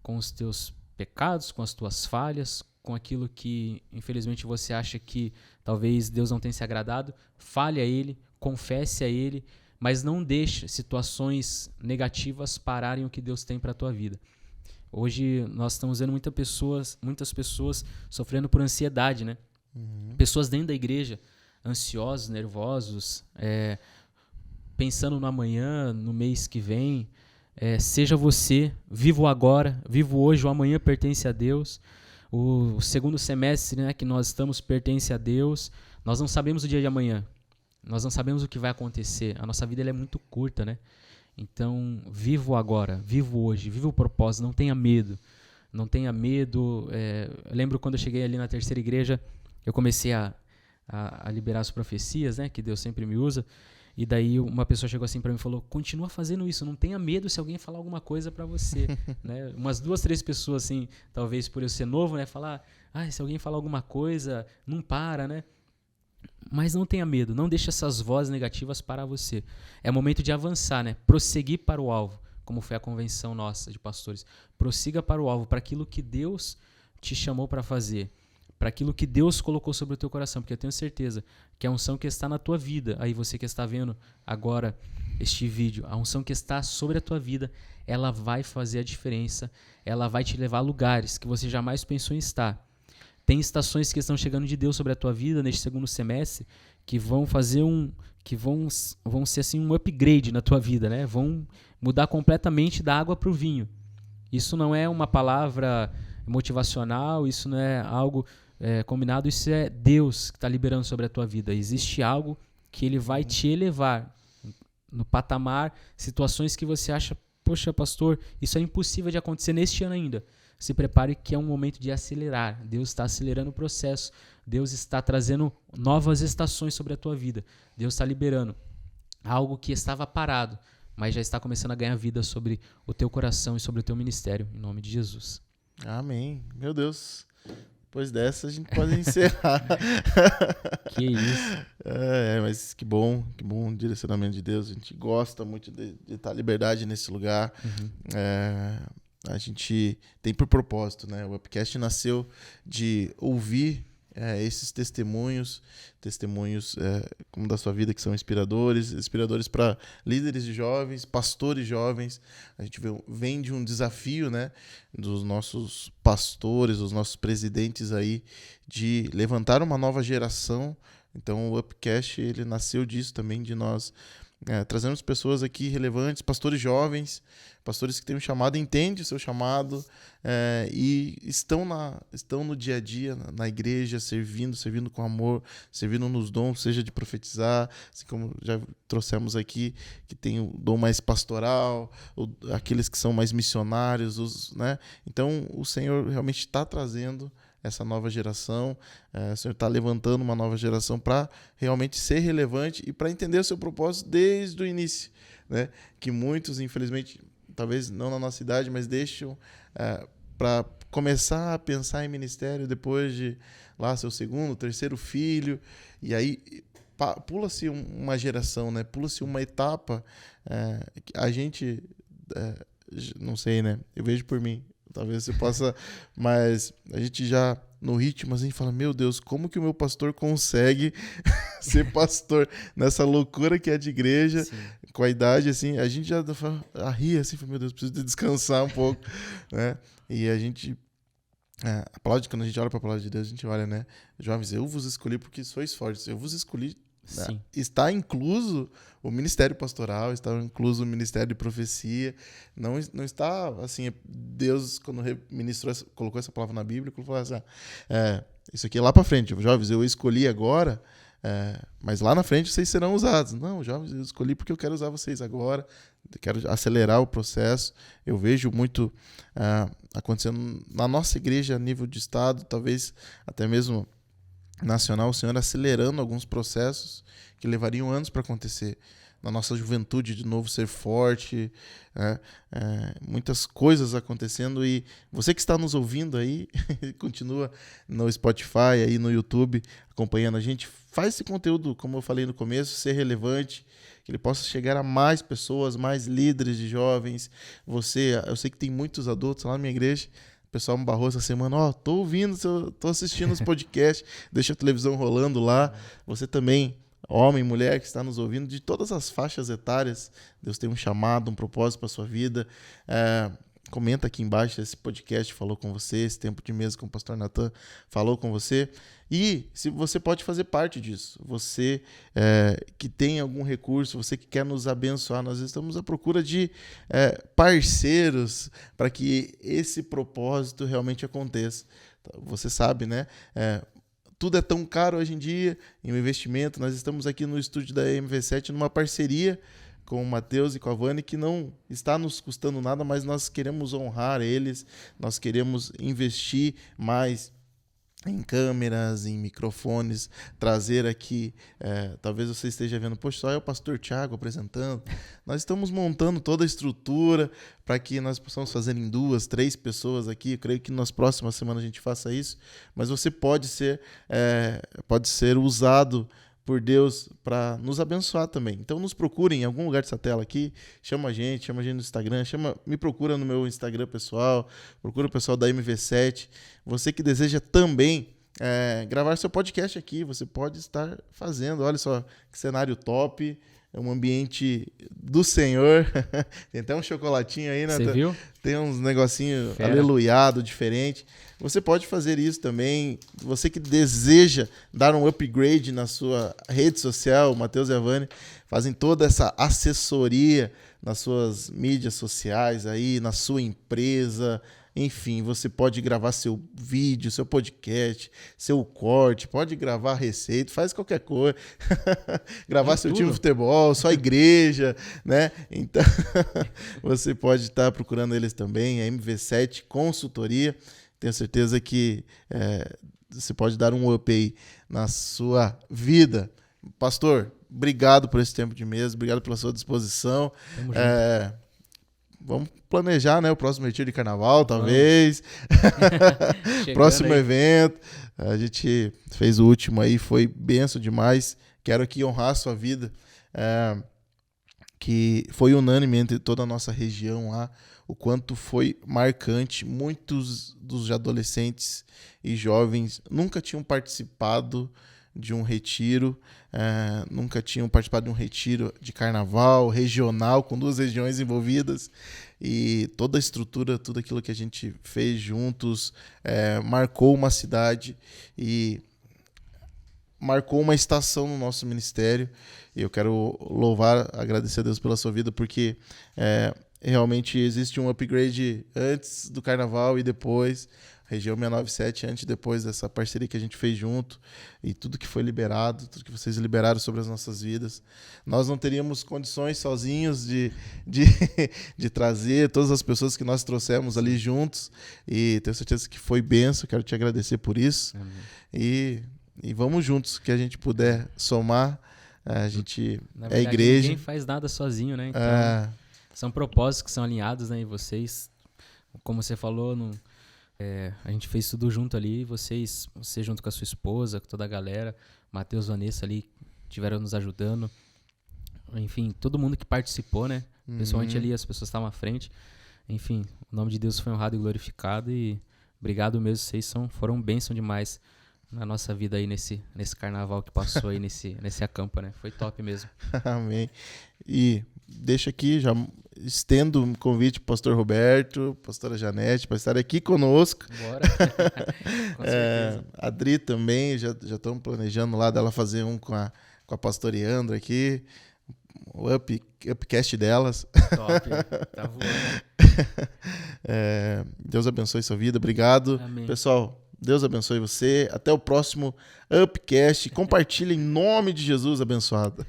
com os teus pecados, com as tuas falhas, com aquilo que, infelizmente, você acha que talvez Deus não tenha se agradado. Fale a Ele, confesse a Ele, mas não deixe situações negativas pararem o que Deus tem para a tua vida. Hoje nós estamos vendo muitas pessoas sofrendo por ansiedade, né? Pessoas dentro da igreja, ansiosos, nervosos, pensando no amanhã, no mês que vem. Seja você, viva o agora, viva o hoje, o amanhã pertence a Deus. O segundo semestre, né, que nós estamos pertence a Deus. Nós não sabemos o dia de amanhã, nós não sabemos o que vai acontecer. A nossa vida ela é muito curta, né? Então, viva o agora, viva o hoje, viva o propósito, não tenha medo. Não tenha medo. Eu lembro quando eu cheguei ali na terceira igreja, eu comecei a liberar as profecias, né, que Deus sempre me usa. E daí uma pessoa chegou assim para mim e falou: continua fazendo isso, não tenha medo se alguém falar alguma coisa para você. Né? Umas 2, 3 pessoas, assim, talvez por eu ser novo, né, falar: se alguém falar alguma coisa, não para, né? Mas não tenha medo, não deixe essas vozes negativas parar você. É momento de avançar, né? Prosseguir para o alvo, como foi a convenção nossa de pastores. Prossiga para o alvo, para aquilo que Deus te chamou para fazer, para aquilo que Deus colocou sobre o teu coração, porque eu tenho certeza que a unção que está na tua vida, aí você que está vendo agora este vídeo, a unção que está sobre a tua vida, ela vai fazer a diferença, ela vai te levar a lugares que você jamais pensou em estar. Tem estações que estão chegando de Deus sobre a tua vida neste segundo semestre que vão fazer vão ser assim um upgrade na tua vida, né? Vão mudar completamente da água para o vinho. Isso não é uma palavra motivacional, isso não é algo combinado, isso é Deus que está liberando sobre a tua vida. Existe algo que Ele vai te elevar no patamar, situações que você acha, poxa, pastor, isso é impossível de acontecer neste ano ainda. Se prepare que é um momento de acelerar. Deus está acelerando o processo. Deus está trazendo novas estações sobre a tua vida. Deus está liberando algo que estava parado, mas já está começando a ganhar vida sobre o teu coração e sobre o teu ministério, em nome de Jesus. Amém. Meu Deus. Depois dessa a gente pode encerrar. Que isso. Mas que bom direcionamento de Deus. A gente gosta muito de estar liberdade nesse lugar. A gente tem por propósito, né? O Upcast nasceu de ouvir esses testemunhos como da sua vida, que são inspiradores para líderes de jovens, pastores jovens. A gente vem de um desafio, né, dos nossos pastores, dos nossos presidentes aí, de levantar uma nova geração. Então o Upcast, ele nasceu disso também, de nós trazemos pessoas aqui relevantes, pastores jovens, pastores que têm um chamado, entendem o seu chamado e estão no dia a dia, na igreja, servindo com amor, servindo nos dons, seja de profetizar, assim como já trouxemos aqui, que tem o dom mais pastoral, aqueles que são mais missionários, né? Então, o Senhor realmente está trazendo essa nova geração, o Senhor está levantando uma nova geração para realmente ser relevante e para entender o seu propósito desde o início, né? Que muitos, infelizmente, talvez não na nossa idade, mas deixam para começar a pensar em ministério depois de lá seu segundo, terceiro filho, e aí pula-se uma geração, né? Pula-se uma etapa. A gente, não sei, né? Eu vejo por mim, talvez você possa, mas a gente já no ritmo assim fala, meu Deus, como que o meu pastor consegue ser pastor nessa loucura que é de igreja? Sim. Com a idade assim, a gente já ri assim, meu Deus, preciso de descansar um pouco, né? E a gente a palavra, quando a gente olha para a palavra de Deus, a gente olha, né? Jovens, eu vos escolhi porque sois fortes, eu vos escolhi. Né? Está incluso o ministério pastoral, está incluso o ministério de profecia. Não está assim, Deus, quando colocou essa palavra na Bíblia, falou assim: isso aqui é lá para frente, jovens, eu escolhi agora. Mas lá na frente vocês serão usados. Não, jovens, eu escolhi porque eu quero usar vocês agora, eu quero acelerar o processo. Eu vejo muito acontecendo na nossa igreja a nível de estado, talvez até mesmo nacional, o Senhor acelerando alguns processos que levariam anos para acontecer. Na nossa juventude, de novo, ser forte, muitas coisas acontecendo. E você que está nos ouvindo aí, continua no Spotify, aí no YouTube, acompanhando a gente, faz esse conteúdo, como eu falei no começo, ser relevante, que ele possa chegar a mais pessoas, mais líderes de jovens. Eu sei que tem muitos adultos lá na minha igreja. O pessoal me barrou essa semana, tô ouvindo, tô assistindo os podcasts, deixa a televisão rolando lá. Você também, homem, mulher que está nos ouvindo, de todas as faixas etárias, Deus tem um chamado, um propósito para a sua vida. Comenta aqui embaixo se esse podcast falou com você, esse tempo de mesa com o pastor Natan falou com você. E se você pode fazer parte disso, você que tem algum recurso, você que quer nos abençoar, nós estamos à procura de parceiros para que esse propósito realmente aconteça. Você sabe, né? Tudo é tão caro hoje em dia, em um investimento. Nós estamos aqui no estúdio da MV7 numa parceria com o Matheus e com a Vani, que não está nos custando nada, mas nós queremos honrar eles, nós queremos investir mais em câmeras, em microfones, trazer aqui, talvez você esteja vendo, poxa, só é o pastor Thiago apresentando. Nós estamos montando toda a estrutura para que nós possamos fazer em 2, 3 pessoas aqui. Eu creio que nas próximas semanas a gente faça isso, mas você pode ser usado por Deus para nos abençoar também. Então nos procurem em algum lugar dessa tela aqui, chama a gente no Instagram, me procura no meu Instagram pessoal, procura o pessoal da MV7. Você que deseja também gravar seu podcast aqui, você pode estar fazendo. Olha só que cenário top, é um ambiente do Senhor. Tem até um chocolatinho aí, né? Você viu? Tem uns negocinho aleluiado, diferente. Você pode fazer isso também. Você que deseja dar um upgrade na sua rede social, o Matheus e a Vani fazem toda essa assessoria nas suas mídias sociais, aí, na sua empresa. Enfim, você pode gravar seu vídeo, seu podcast, seu corte, pode gravar receita, faz qualquer coisa. Gravar seu time de futebol, sua igreja, né? Então, você pode estar procurando eles também, a MV7 Consultoria. Tenho certeza que você pode dar um up aí na sua vida. Pastor, obrigado por esse tempo de mesa, obrigado pela sua disposição. Vamos planejar, né, o próximo retiro de carnaval, talvez. Próximo evento. A gente fez o último aí, foi benção demais. Quero aqui honrar a sua vida, que foi unânime entre toda a nossa região lá, o quanto foi marcante. Muitos dos adolescentes e jovens nunca tinham participado de um retiro, nunca tinham participado de um retiro de carnaval regional, com 2 regiões envolvidas, e toda a estrutura, tudo aquilo que a gente fez juntos, marcou uma cidade e marcou uma estação no nosso ministério. E eu quero louvar, agradecer a Deus pela sua vida, porque realmente existe um upgrade antes do carnaval e depois. Região 697, antes e depois dessa parceria que a gente fez junto, e tudo que foi liberado, tudo que vocês liberaram sobre as nossas vidas. Nós não teríamos condições sozinhos de trazer todas as pessoas que nós trouxemos ali juntos, e tenho certeza que foi bênção. Quero te agradecer por isso. E vamos juntos, que a gente puder somar. A gente Na verdade, igreja. Ninguém faz nada sozinho, né? Então, são propósitos que são alinhados, né, em vocês. Como você falou, A gente fez tudo junto ali, você junto com a sua esposa, com toda a galera, Matheus, Vanessa ali, tiveram nos ajudando. Enfim, todo mundo que participou, né? Principalmente ali, as pessoas estavam à frente. Enfim, o nome de Deus foi honrado e glorificado e obrigado mesmo, vocês foram bênção demais na nossa vida aí nesse carnaval que passou aí, nesse acampa, né? Foi top mesmo. Amém. E deixa aqui, já estendo um convite para o pastor Roberto, pastora Janete, para estar aqui conosco. Bora. Com certeza. A Adri também, já estamos planejando lá dela fazer um com a pastoreandra aqui, o upcast delas. Top, tá voando. Deus abençoe sua vida, obrigado. Amém. Pessoal, Deus abençoe você. Até o próximo upcast. Compartilha em nome de Jesus abençoado.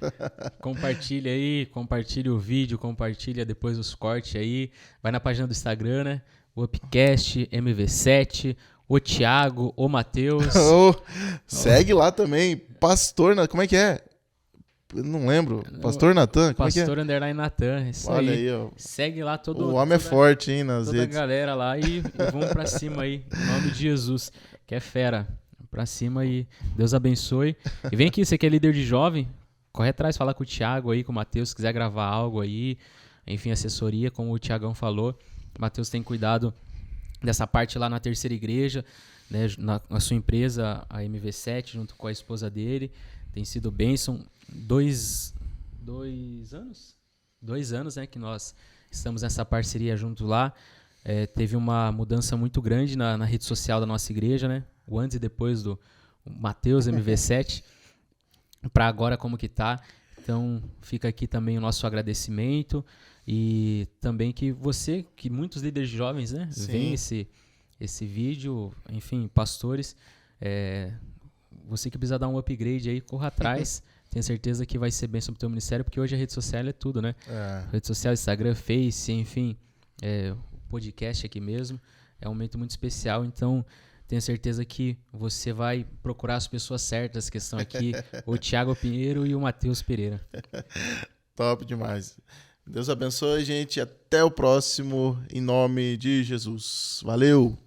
Compartilha aí, compartilha o vídeo, compartilha depois os cortes aí. Vai na página do Instagram, né? O upcast, MV7, o Thiago, o Matheus. Segue lá também. Pastor, como é que é? Eu não lembro. Pastor Natan? Pastor _ Natan. Isso Olha aí. Ó. Segue lá todo. O homem é forte, hein, nas toda redes. a galera lá e vamos pra cima aí. Em nome de Jesus, que é fera. Pra cima e Deus abençoe. E vem aqui, você que é líder de jovem, corre atrás, fala com o Thiago aí, com o Matheus, se quiser gravar algo aí. Enfim, assessoria, como o Thiagão falou. O Matheus tem cuidado dessa parte lá na terceira igreja, né, na sua empresa, a MV7, junto com a esposa dele. Tem sido bênção. 2 anos? 2 anos, né, que nós estamos nessa parceria junto lá. Teve uma mudança muito grande na rede social da nossa igreja, né? O antes e depois do Matheus MV7, para agora como que tá. Então, fica aqui também o nosso agradecimento e também que muitos líderes jovens, né, veem esse vídeo, enfim, pastores, você que precisa dar um upgrade aí, corra atrás. Tenho certeza que vai ser bem sobre o teu ministério, porque hoje a rede social é tudo, né? Rede social, Instagram, Face, enfim, o podcast aqui mesmo. É um momento muito especial, então tenho certeza que você vai procurar as pessoas certas que estão aqui, o Thiago Pinheiro e o Matheus Pereira. Top demais. Deus abençoe, gente. Até o próximo, em nome de Jesus. Valeu!